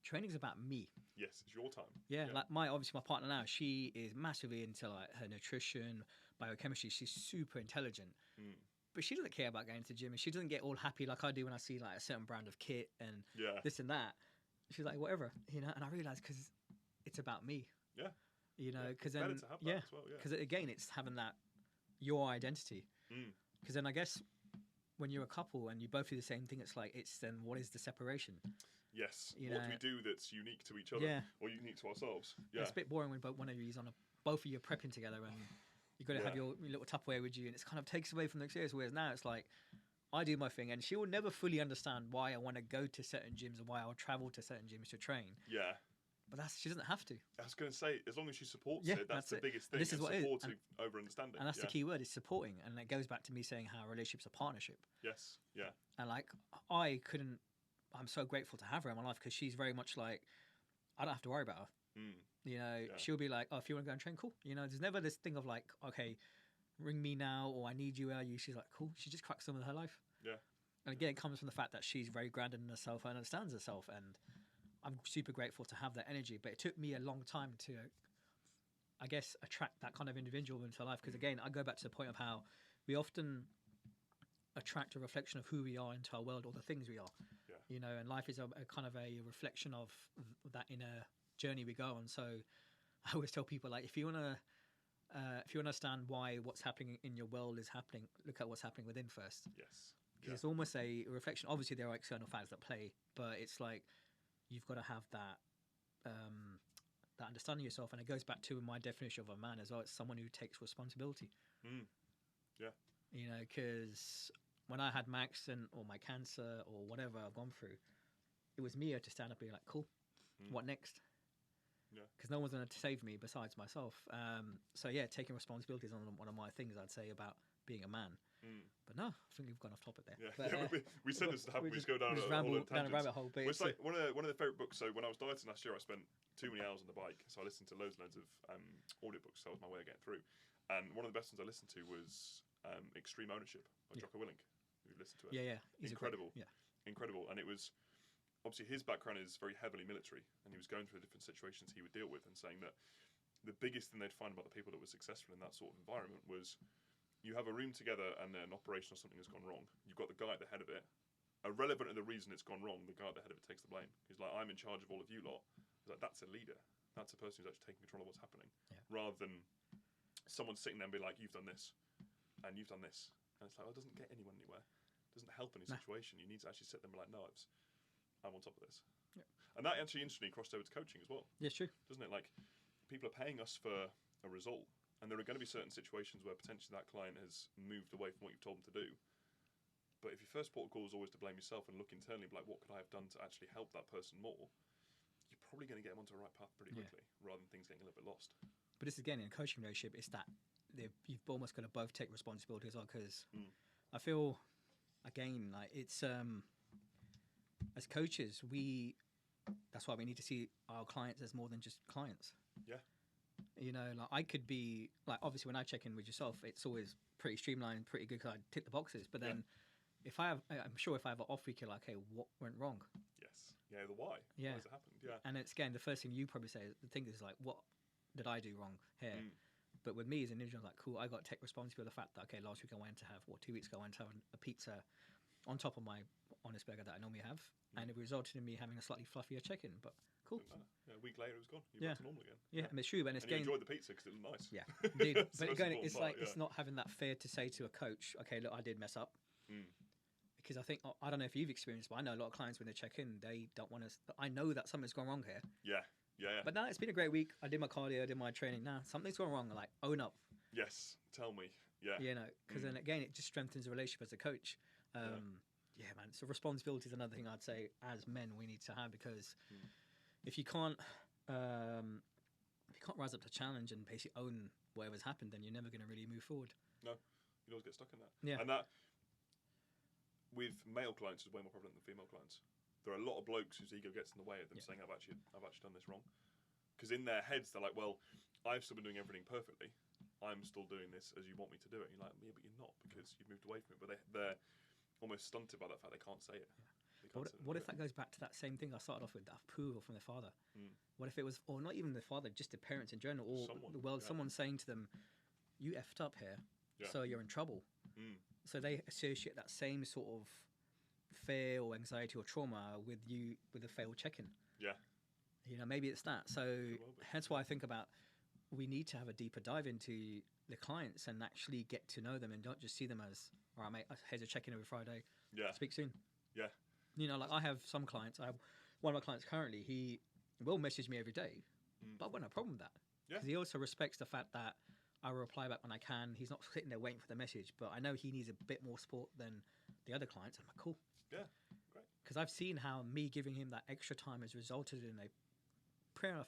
training's about me. Yes, it's your time. Yeah, like obviously my partner now, she is massively into like her nutrition, biochemistry. She's super intelligent, but she doesn't care about going to the gym, and she doesn't get all happy like I do when I see like a certain brand of kit and this and that. She's like, whatever, you know. And I realised because it's about me. Yeah. You know, because then as well, because again, it's having that your identity. Because then I guess when you're a couple and you both do the same thing, it's like then what is the separation? Yes. What do we do that's unique to each other or unique to ourselves? Yeah. It's a bit boring when one of you is both of you are prepping together and you've got to have your little Tupperware with you, and it's kind of takes away from the experience. Whereas now it's like I do my thing, and she will never fully understand why I want to go to certain gyms and why I'll travel to certain gyms to train. Yeah. But she doesn't have to. I was going to say, as long as she supports it, that's the biggest thing. This is what supportive over understanding. And that's the key word, is supporting. And it goes back to me saying how a relationship's a partnership. Yes, yeah. And like, I'm so grateful to have her in my life because she's very much like, I don't have to worry about her. You know, she'll be like, oh, if you want to go and train, cool. You know, there's never this thing of like, okay, ring me now, or I need you, are you? She's like, cool. She just cracks on with her life. Yeah. And again, it comes from the fact that she's very grounded in herself and understands herself. And I'm super grateful to have that energy. But it took me a long time to, I guess, attract that kind of individual into life. Because again, I go back to the point of how we often attract a reflection of who we are into our world or the things we are. Yeah. You know, and life is a kind of a reflection of that inner journey we go on. So I always tell people, like, if you want to understand why what's happening in your world is happening, look at what's happening within first. Yes. Because it's almost a reflection. Obviously, there are external factors that play, but it's like you've got to have that that understanding of yourself. And it goes back to my definition of a man as well. It's someone who takes responsibility. Yeah. You know, because when I had my accident or my cancer or whatever I've gone through, it was me to stand up and be like, cool, what next? Yeah. Because no one's going to save me besides myself. So yeah, taking responsibility is one of my things I'd say about being a man. But no, I think we've gone off topic there. Yeah, but, we said this to happen. We just go down a rabbit hole. But it's like one of the favourite books. So when I was dieting last year, I spent too many hours on the bike, so I listened to loads of audiobooks. So that was my way of getting through. And one of the best ones I listened to was Extreme Ownership by Jocko Willink. You've listened to it. Yeah. He's incredible. Incredible. And it was obviously his background is very heavily military, and he was going through the different situations he would deal with, and saying that the biggest thing they'd find about the people that were successful in that sort of environment was you have a room together and an operation or something has gone wrong. You've got the guy at the head of it. Irrelevant of the reason it's gone wrong, the guy at the head of it takes the blame. He's like, I'm in charge of all of you lot. He's like, that's a leader. That's a person who's actually taking control of what's happening. Yeah. Rather than someone sitting there and be like, you've done this and you've done this. And it's like, well, it doesn't get anyone anywhere. It doesn't help any situation. You need to actually sit there and be like, no, I'm on top of this. Yeah. And that actually instantly crossed over to coaching as well. Yeah, it's true. Doesn't it? Like, people are paying us for a result. And there are going to be certain situations where potentially that client has moved away from what you've told them to do. But if your first port of call is always to blame yourself and look internally, like, what could I have done to actually help that person more? You're probably going to get them onto the right path pretty quickly, rather than things getting a little bit lost. But this is, again, in a coaching relationship, it's that you've almost got to both take responsibility as well. Because I feel, again, like it's as coaches, we that's why we need to see our clients as more than just clients. Yeah. You know, like I could be like, obviously when I check in with yourself, it's always pretty streamlined, pretty good because I tick the boxes. But then if I'm sure if I have an off week, you're like, hey, what went wrong? Yes. Yeah. The why. Yeah. Why has it happened? Yeah. And it's again, the first thing you probably say, the thing is like, what did I do wrong here? Mm. But with me as an individual, like, cool, I got to take responsibility for the fact that, okay, last week I went to have, or 2 weeks ago, I went to have a pizza on top of my honest burger that I normally have. And it resulted in me having a slightly fluffier check-in, but cool. Didn't matter. Yeah, a week later, it was gone. You were back to normal again. Yeah, and it's true, and it's And you again, enjoyed the pizza because it was nice. yeah, indeed. That's the But most again, important it's part, like it's not having that fear to say to a coach, okay, look, I did mess up. Mm. Because I think, I don't know if you've experienced, but I know a lot of clients when they check in, they don't want to. I know that something's gone wrong here. Yeah. Yeah. But now it's been a great week. I did my cardio, I did my training. Now something's gone wrong. Like, own up. Yes. Tell me. Yeah. You know, because then again, it just strengthens the relationship as a coach. Yeah, man. So responsibility is another thing I'd say as men we need to have, because if you can't rise up to challenge and basically own whatever's happened, then you're never going to really move forward. No, you always get stuck in that. Yeah. And that with male clients is way more prevalent than female clients. There are a lot of blokes whose ego gets in the way of them saying, I've actually done this wrong. Because in their heads, they're like, well, I've still been doing everything perfectly. I'm still doing this as you want me to do it. And you're like, yeah, but you're not, because you've moved away from it. But they're almost stunted by that fact they can't say it. Yeah. What if that goes back to that same thing I started off with, that approval from the father? What if it was, or not even the father, just the parents in general, or someone saying to them, you effed up here, so you're in trouble. So they associate that same sort of fear or anxiety or trauma with you, with a failed check-in. Yeah. You know, maybe it's that. So hence why I think about, we need to have a deeper dive into the clients and actually get to know them and don't just see them as, all right, mate, here's a check-in every Friday. Yeah. Speak soon. Yeah. You know, like I have some clients. I have one of my clients currently. He will message me every day, but I've got no problem with that. Because he also respects the fact that I will reply back when I can. He's not sitting there waiting for the message, but I know he needs a bit more support than the other clients. I'm like, cool. Yeah, great. Because I've seen how me giving him that extra time has resulted in a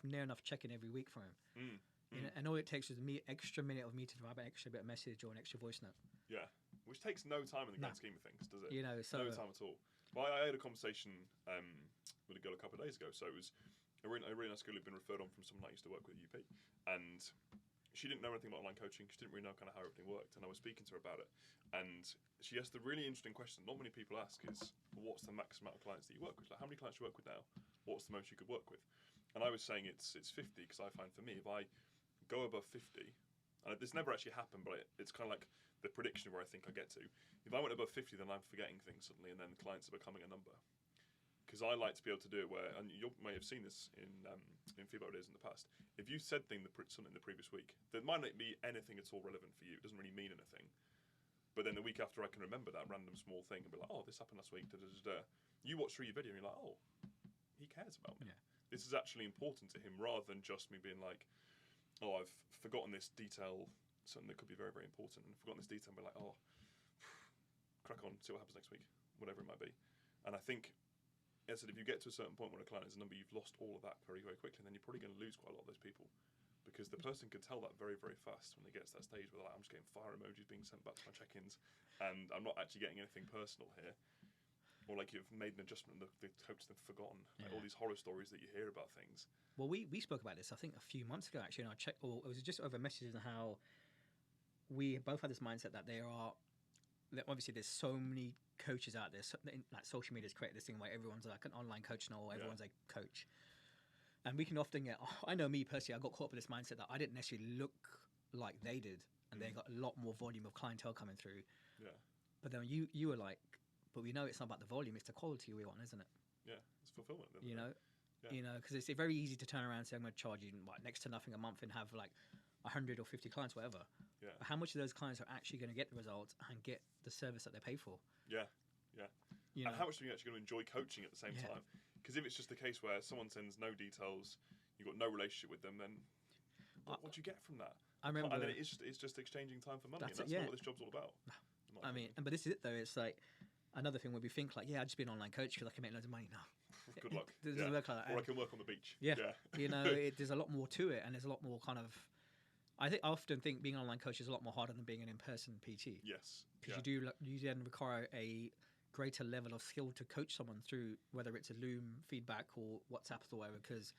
near enough check-in every week for him. You know, and all it takes is extra minute of me to drive an extra bit of message or an extra voice note. Yeah, which takes no time in the grand scheme of things, does it? You know, so no time at all. Well, I had a conversation with a girl a couple of days ago. So it was a really nice girl who'd been referred on from someone I used to work with at UP, and she didn't know anything about online coaching. She didn't really know kind of how everything worked, and I was speaking to her about it. And she asked the really interesting question not many people ask is, well, what's the max amount of clients that you work with? Like, how many clients do you work with now? What's the most you could work with? And I was saying it's 50, because I find for me, if I go above 50, and this never actually happened, but it's kind of like the prediction where I think I get to. If I went above 50, then I'm forgetting things suddenly, and then clients are becoming a number. Because I like to be able to do it where, and you may have seen this in Feedback Days in the past, if you said something the previous week that might not be anything at all relevant for you, it doesn't really mean anything, but then the week after I can remember that random small thing and be like, oh, this happened last week, da-da-da-da. You watch through your video and you're like, oh, he cares about me. Yeah. This is actually important to him, rather than just me being like, oh, I've forgotten this detail, something that could be very, very important, and forgotten this detail and be like, oh, crack on, see what happens next week, whatever it might be. And I think, as I said, if you get to a certain point when a client is a number, you've lost all of that very, very quickly, and then you're probably going to lose quite a lot of those people, because the person can tell that very, very fast when they get to that stage where they're like, I'm just getting fire emojis being sent back to my check-ins, and I'm not actually getting anything personal here. Or like you've made an adjustment and the coach has forgotten. Like all these horror stories that you hear about things. Well, we spoke about this, I think, a few months ago, actually, and I checked, or it was just over messages, and how we both had this mindset that obviously there's so many coaches out there, like social media's created this thing where everyone's like an online coach now, or everyone's a coach. And we can often get, I know me personally, I got caught up with this mindset that I didn't necessarily look like they did, and they got a lot more volume of clientele coming through. Yeah. But then you were like, but we know it's not about the volume, it's the quality we want, isn't it? Yeah, it's fulfillment. You know, because it's very easy to turn around and say, I'm going to charge you next to nothing a month and have like 100 or 50 clients, whatever. Yeah. But how much of those clients are actually going to get the results and get the service that they pay for? Yeah, yeah. You know? And how much are you actually going to enjoy coaching at the same time? Because if it's just a case where someone sends no details, you've got no relationship with them, then what do you get from that? I remember, and then it's just exchanging time for money, and that's not what this job's all about. I mean, but this is it though. It's like another thing where we think like, I'll just be an online coach because I can make loads of money. No, good luck. It doesn't work like that. Or I can work on the beach. Yeah. You know, there's a lot more to it, and there's a lot more kind of. I often think being an online coach is a lot more harder than being an in-person PT. Yes. Because you then require a greater level of skill to coach someone through whether it's a Loom feedback or WhatsApp or whatever. Because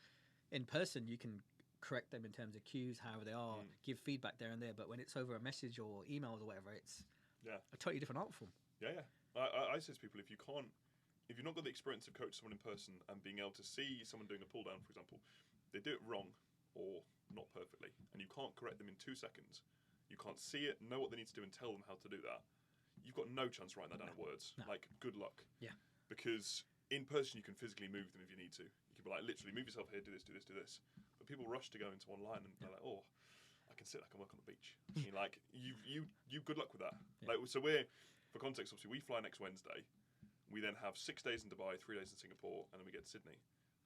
in person you can correct them in terms of cues, however they are, give feedback there and there. But when it's over a message or emails or whatever, it's a totally different art form. Yeah. I say to people, if you've not got the experience of coaching someone in person and being able to see someone doing a pull down, for example, they do it wrong or not perfectly, and you can't correct them in 2 seconds. You can't see it, know what they need to do, and tell them how to do that. You've got no chance writing that down in words. No. Like, good luck. Yeah. Because in person, you can physically move them if you need to. You can be like, literally, move yourself here, do this, do this, do this. But people rush to go into online and they're like, oh, I can sit, I can work on the beach. You're like, you good luck with that. Yeah. Like, so we're, for context, obviously, we fly next Wednesday. We then have 6 days in Dubai, 3 days in Singapore, and then we get to Sydney.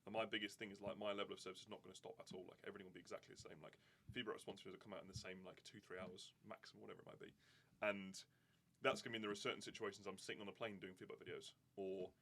And my biggest thing is, like, my level of service is not going to stop at all. Like, everything will be exactly the same. Like, feedback responses will come out in the same, like, 2-3 hours maximum, whatever it might be. And that's going to mean there are certain situations I'm sitting on a plane doing feedback videos. Or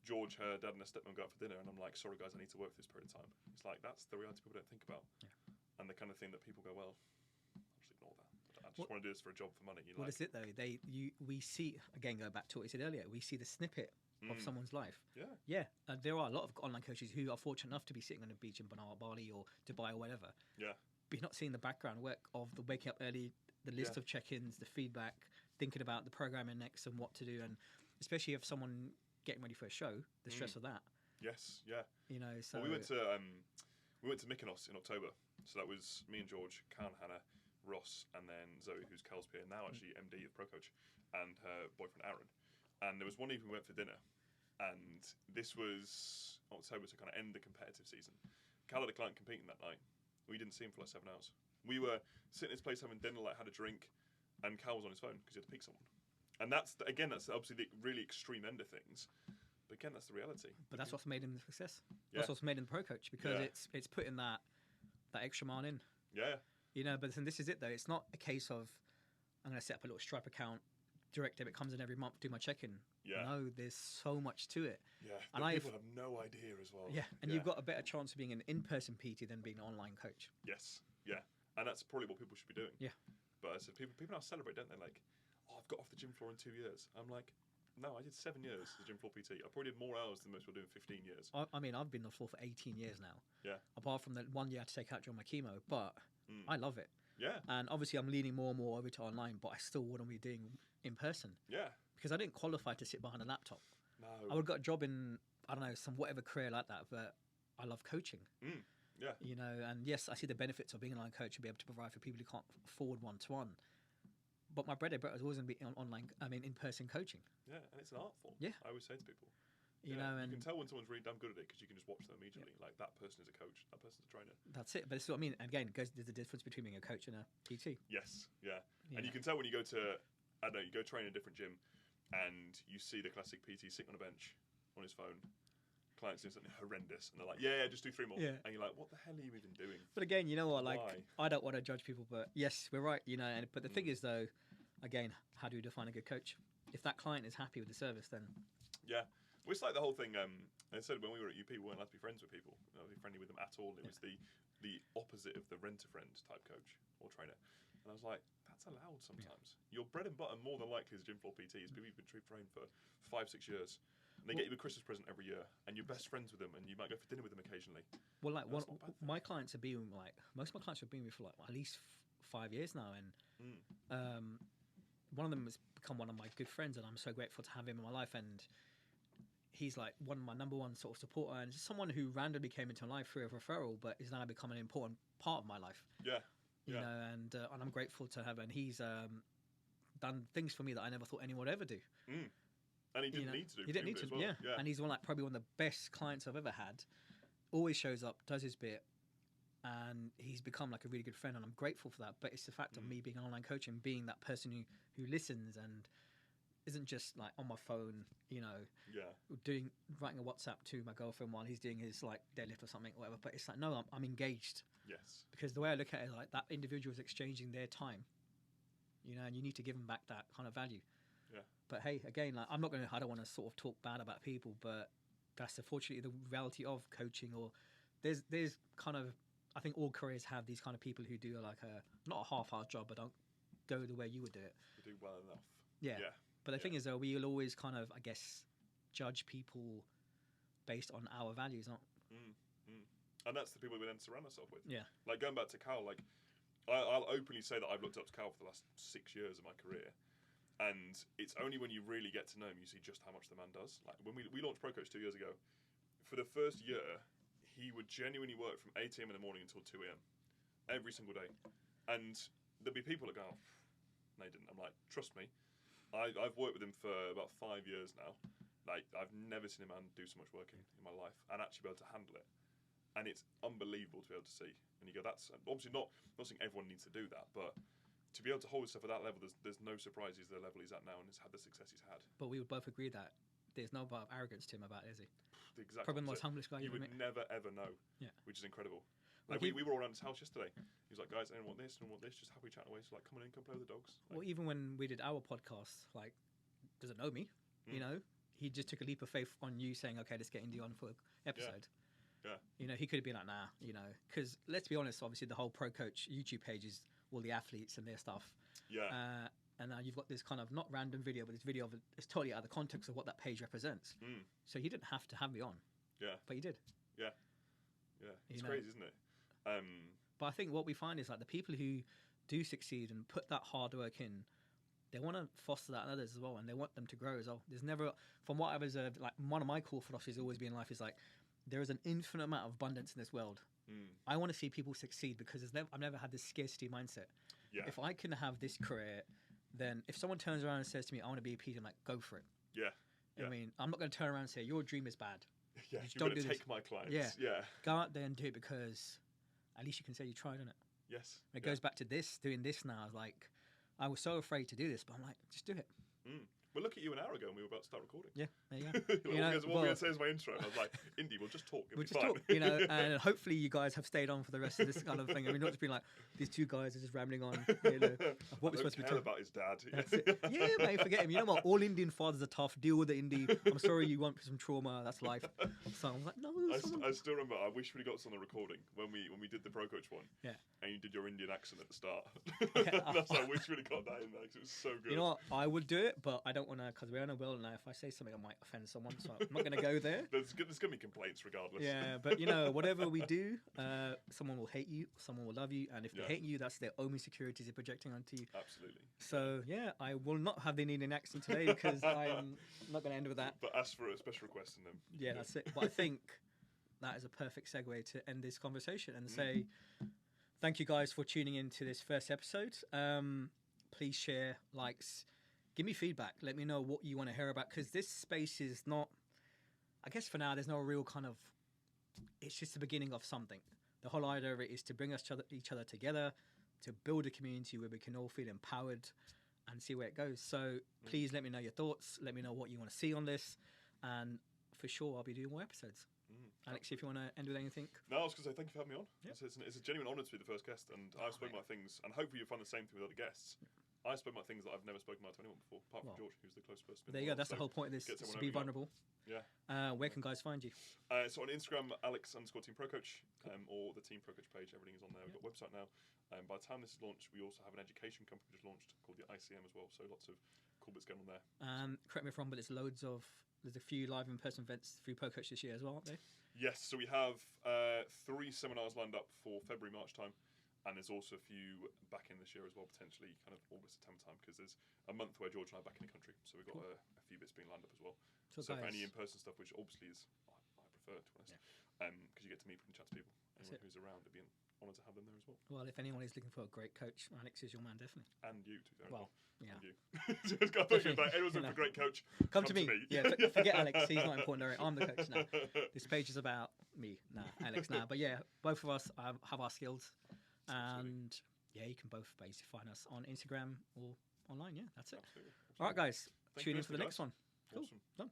George, her dad and her stepmom go out for dinner, and I'm like, sorry, guys, I need to work for this period of time. It's like, that's the reality people don't think about. Yeah. And the kind of thing that people go, well, I'll just ignore that. I just want to do this for a job for money. What is it, though? We see, again, go back to what you said earlier, we see the snippet of someone's life. Yeah. There are a lot of online coaches who are fortunate enough to be sitting on a beach in Bali or Dubai or whatever. Yeah. But you're not seeing the background work of the waking up early, the list of check-ins, the feedback, thinking about the programming next and what to do, and especially if someone getting ready for a show, the stress of that. Yes. Yeah. You know, so well, we went to Mykonos in October. So that was me and George, Cal and Hannah, Ross, and then Zoe, who's Cal's peer, now actually MD of Pro Coach, and her boyfriend Aaron. And there was one evening we went for dinner, and this was October to kind of end the competitive season. Cal had a client competing that night. We didn't see him for like 7 hours. We were sitting in his place having dinner, like had a drink, and Cal was on his phone because he had to pick someone. And that's obviously the really extreme end of things. But again, that's the reality. But that's what's made him the success. Yeah. That's what's made him Pro Coach, because it's putting that extra mile in. Yeah. You know, but then this is it though. It's not a case of I'm going to set up a little Stripe account, direct debit comes in every month, do my check-in. Yeah. No, there's so much to it. Yeah. And people have no idea as well. Yeah, and you've got a better chance of being an in-person PT than being an online coach. Yes. Yeah. And that's probably what people should be doing. Yeah. But I said people now celebrate, don't they? Like, oh, I've got off the gym floor in 2 years. I'm like, no, I did 7 years as a gym floor PT. I probably did more hours than most people do in 15 years. I mean, I've been on the floor for 18 years now. Yeah. Apart from the 1 year I had to take out during my chemo, but I love it. Yeah. And obviously I'm leaning more and more over to online, but I still wouldn't be doing in person. Yeah. Because I didn't qualify to sit behind a laptop. No. I would have got a job in, I don't know, some whatever career like that, but I love coaching. Yeah. You know, and yes, I see the benefits of being an online coach and be able to provide for people who can't afford one-to-one. But my bread and butter is always going to be in-person coaching. Yeah, and it's an art form. Yeah. I always say to people. You know, and you can tell when someone's really damn good at it because you can just watch them immediately. Like, that person is a coach, that person's a trainer. That's it. But this is what I mean. Again, there's a difference between being a coach and a PT. Yes, yeah. And you can tell when you go to, I don't know, you go train in a different gym and you see the classic PT sitting on a bench on his phone. Clients doing something horrendous and they're like, yeah, just do 3 more. Yeah. And you're like, what the hell are you even doing? But again, you know what? Like, Why? I don't want to judge people, but yes, we're right. You know, but the thing is, though, again, how do you define a good coach? If that client is happy with the service, then yeah. Well, it's like the whole thing. I said when we were at UP, we weren't allowed to be friends with people. We weren't friendly with them at all. It was the opposite of the rent-a-friend type coach or trainer. And I was like, that's allowed sometimes. Your bread and butter, more than likely, as a gym floor PT, is people you've been trained for 5-6 years. And they get you a Christmas present every year, and you're best friends with them, and you might go for dinner with them occasionally. Well, like my clients have been like most of my clients have been with for like at least 5 years now, and one of them has become one of my good friends, and I'm so grateful to have him in my life. And he's like one of my number one sort of supporter, and just someone who randomly came into my life through a referral, but is now become an important part of my life. Yeah, you know, and I'm grateful to have. And he's done things for me that I never thought anyone would ever do. And he didn't need to do. He didn't need to. Well. Yeah. And he's probably one of the best clients I've ever had. Always shows up, does his bit, and he's become like a really good friend, and I'm grateful for that. But it's the fact of me being an online coach and being that person who listens and isn't just like on my phone, you know, writing a WhatsApp to my girlfriend while he's doing his like deadlift or something, or whatever. But it's like, no, I'm engaged. Yes. Because the way I look at it, like that individual is exchanging their time, you know, and you need to give them back that kind of value. Yeah. But hey, again, like I don't want to sort of talk bad about people, but that's unfortunately the reality of coaching. Or there's kind of, I think all careers have these kind of people who do like not a half-hard job, but don't go the way you would do it. You do well enough. Yeah. But the thing is, though, we'll always kind of, I guess, judge people based on our values, not. And that's the people we then surround ourselves with. Yeah. Like going back to Cal, like I'll openly say that I've looked up to Cal for the last 6 years of my career, and it's only when you really get to know him you see just how much the man does. Like when we launched Pro Coach 2 years ago, for the first year, he would genuinely work from 8 a.m. in the morning until 2 a.m. every single day, and there'd be people that go, oh, "No, he didn't." I'm like, "Trust me, I've worked with him for about 5 years now. Like I've never seen a man do so much work in my life and actually be able to handle it." And it's unbelievable to be able to see. And you go, that's obviously not saying everyone needs to do that, but to be able to hold himself at that level, there's no surprise he's the level he's at now and has had the success he's had. But we would both agree that there's no arrogance to him about it, is he? The exact Probably the most opposite. humblest guy You you've would met. never ever know, which is incredible. Like we were all around his house yesterday. He was like, "Guys, anyone want this? Anyone want this?" Just happy chatting away. So like, "Come on in, come play with the dogs." Like, Well, even when we did our podcast, like, doesn't know me, you know, he just took a leap of faith on you saying, "Okay, let's get Indy on for an episode." Yeah. You know, he could have been like, "Nah," you know, because let's be honest, obviously the whole Pro Coach YouTube page is all the athletes and their stuff. Yeah. And now you've got this kind of not random video, but this video of it's totally out of the context of what that page represents. So he didn't have to have me on. Yeah. But he did. Yeah. Yeah. It's You know. crazy, isn't it? But I think what we find is like the people who do succeed and put that hard work in, they want to foster that in others as well, and they want them to grow as well. There's never, from what I've observed, like one of my core philosophies has always been in life is like, there is an infinite amount of abundance in this world. I want to see people succeed because I've never had this scarcity mindset. Yeah. If I can have this career, then if someone turns around and says to me, "I want to be a PT," I'm like, "Go for it." Yeah. I mean, I'm not going to turn around and say, "Your dream is bad." Yeah. Just You're don't going to do take my clients. Yeah. Yeah. Go out there and do it because at least you can say you tried, innit? Yes. It goes back to doing this now. I was like, I was so afraid to do this, but I'm like, just do it. Well, look at you an hour ago and we were about to start recording. Yeah, there you go. Like, You know, what we're going to say is my intro. And I was like, "Indy, we'll just talk. It'll We'll be just fine." talk, you know, and hopefully you guys have stayed on for the rest of this kind of thing. I mean, not just being like, these two guys are just rambling on, you know, of what we're supposed to be care talking about his dad. That's it. Yeah, mate, forget him. You know what? All Indian fathers are tough. Deal with the Indy. I'm sorry you went through some trauma. That's life. So I was like, no. I still remember. I wish we'd got this on the recording when we did the Pro Coach one. Yeah. And you did your Indian accent at the start. Okay, I wish we'd have got that in there because it was so good. You know what? I would do it, but I don't want to, because we all know well now, if I say something, I might offend someone. So I'm not going to go there. There's going to be complaints regardless. Yeah, but you know, whatever we do, someone will hate you, someone will love you, and if they Yeah. hate you, that's their own insecurities they're projecting onto you. Absolutely. So yeah, I will not have the Indian accent today because I'm not going to end with that. But ask for a special request and then. Yeah, that's it. But I think that is a perfect segue to end this conversation and say thank you guys for tuning in to this first episode. Please share, likes, give me feedback. Let me know what you want to hear about because this space is not, I guess for now, there's no real kind of, it's just the beginning of something. The whole idea of it is to bring each other together, to build a community where we can all feel empowered and see where it goes. So please let me know your thoughts. Let me know what you want to see on this. And for sure, I'll be doing more episodes. Alex, if you want to end with anything. No, I was going to say thank you for having me on. Yeah. It's a genuine honour to be the first guest, and I've spoken about things, and hopefully you'll find the same thing with other guests. I spoke about things that I've never spoken about to anyone before, apart from George, who's the closest person. There you go. That's the whole point of this, is to be vulnerable. Yeah. Where can guys find you? So on Instagram, Alex_Team Pro Coach, or the Team Pro Coach page. Everything is on there. We've got a website now. By the time this is launched, we also have an education company just launched called the ICM as well. So lots of cool bits going on there. Correct me if I'm wrong, but there's a few live in-person events through Pro Coach this year as well, aren't there? Yes, so we have 3 seminars lined up for February, March time, and there's also a few back in this year as well, potentially kind of August, September time, because there's a month where George and I are back in the country, so we've got a few bits being lined up as well. So for any in-person stuff, which obviously is I prefer, to be honest, because you get to meet and chat to people. Anyone who's around, it'd be an honour to have them there as well. Well, if anyone is looking for a great coach, Alex is your man, definitely. And you, to be fair. Well, yeah. And you. Just got to think about anyone's looking for a great coach. Come to me. Yeah, forget Alex. He's not important. I'm the coach now. This page is about me. Nah, Alex now. But yeah, both of us have our skills. And yeah, you can both basically find us on Instagram or online. Yeah, that's it. Absolutely. All right, guys. Thank Tune you in for the next one. Cool. Awesome. Done.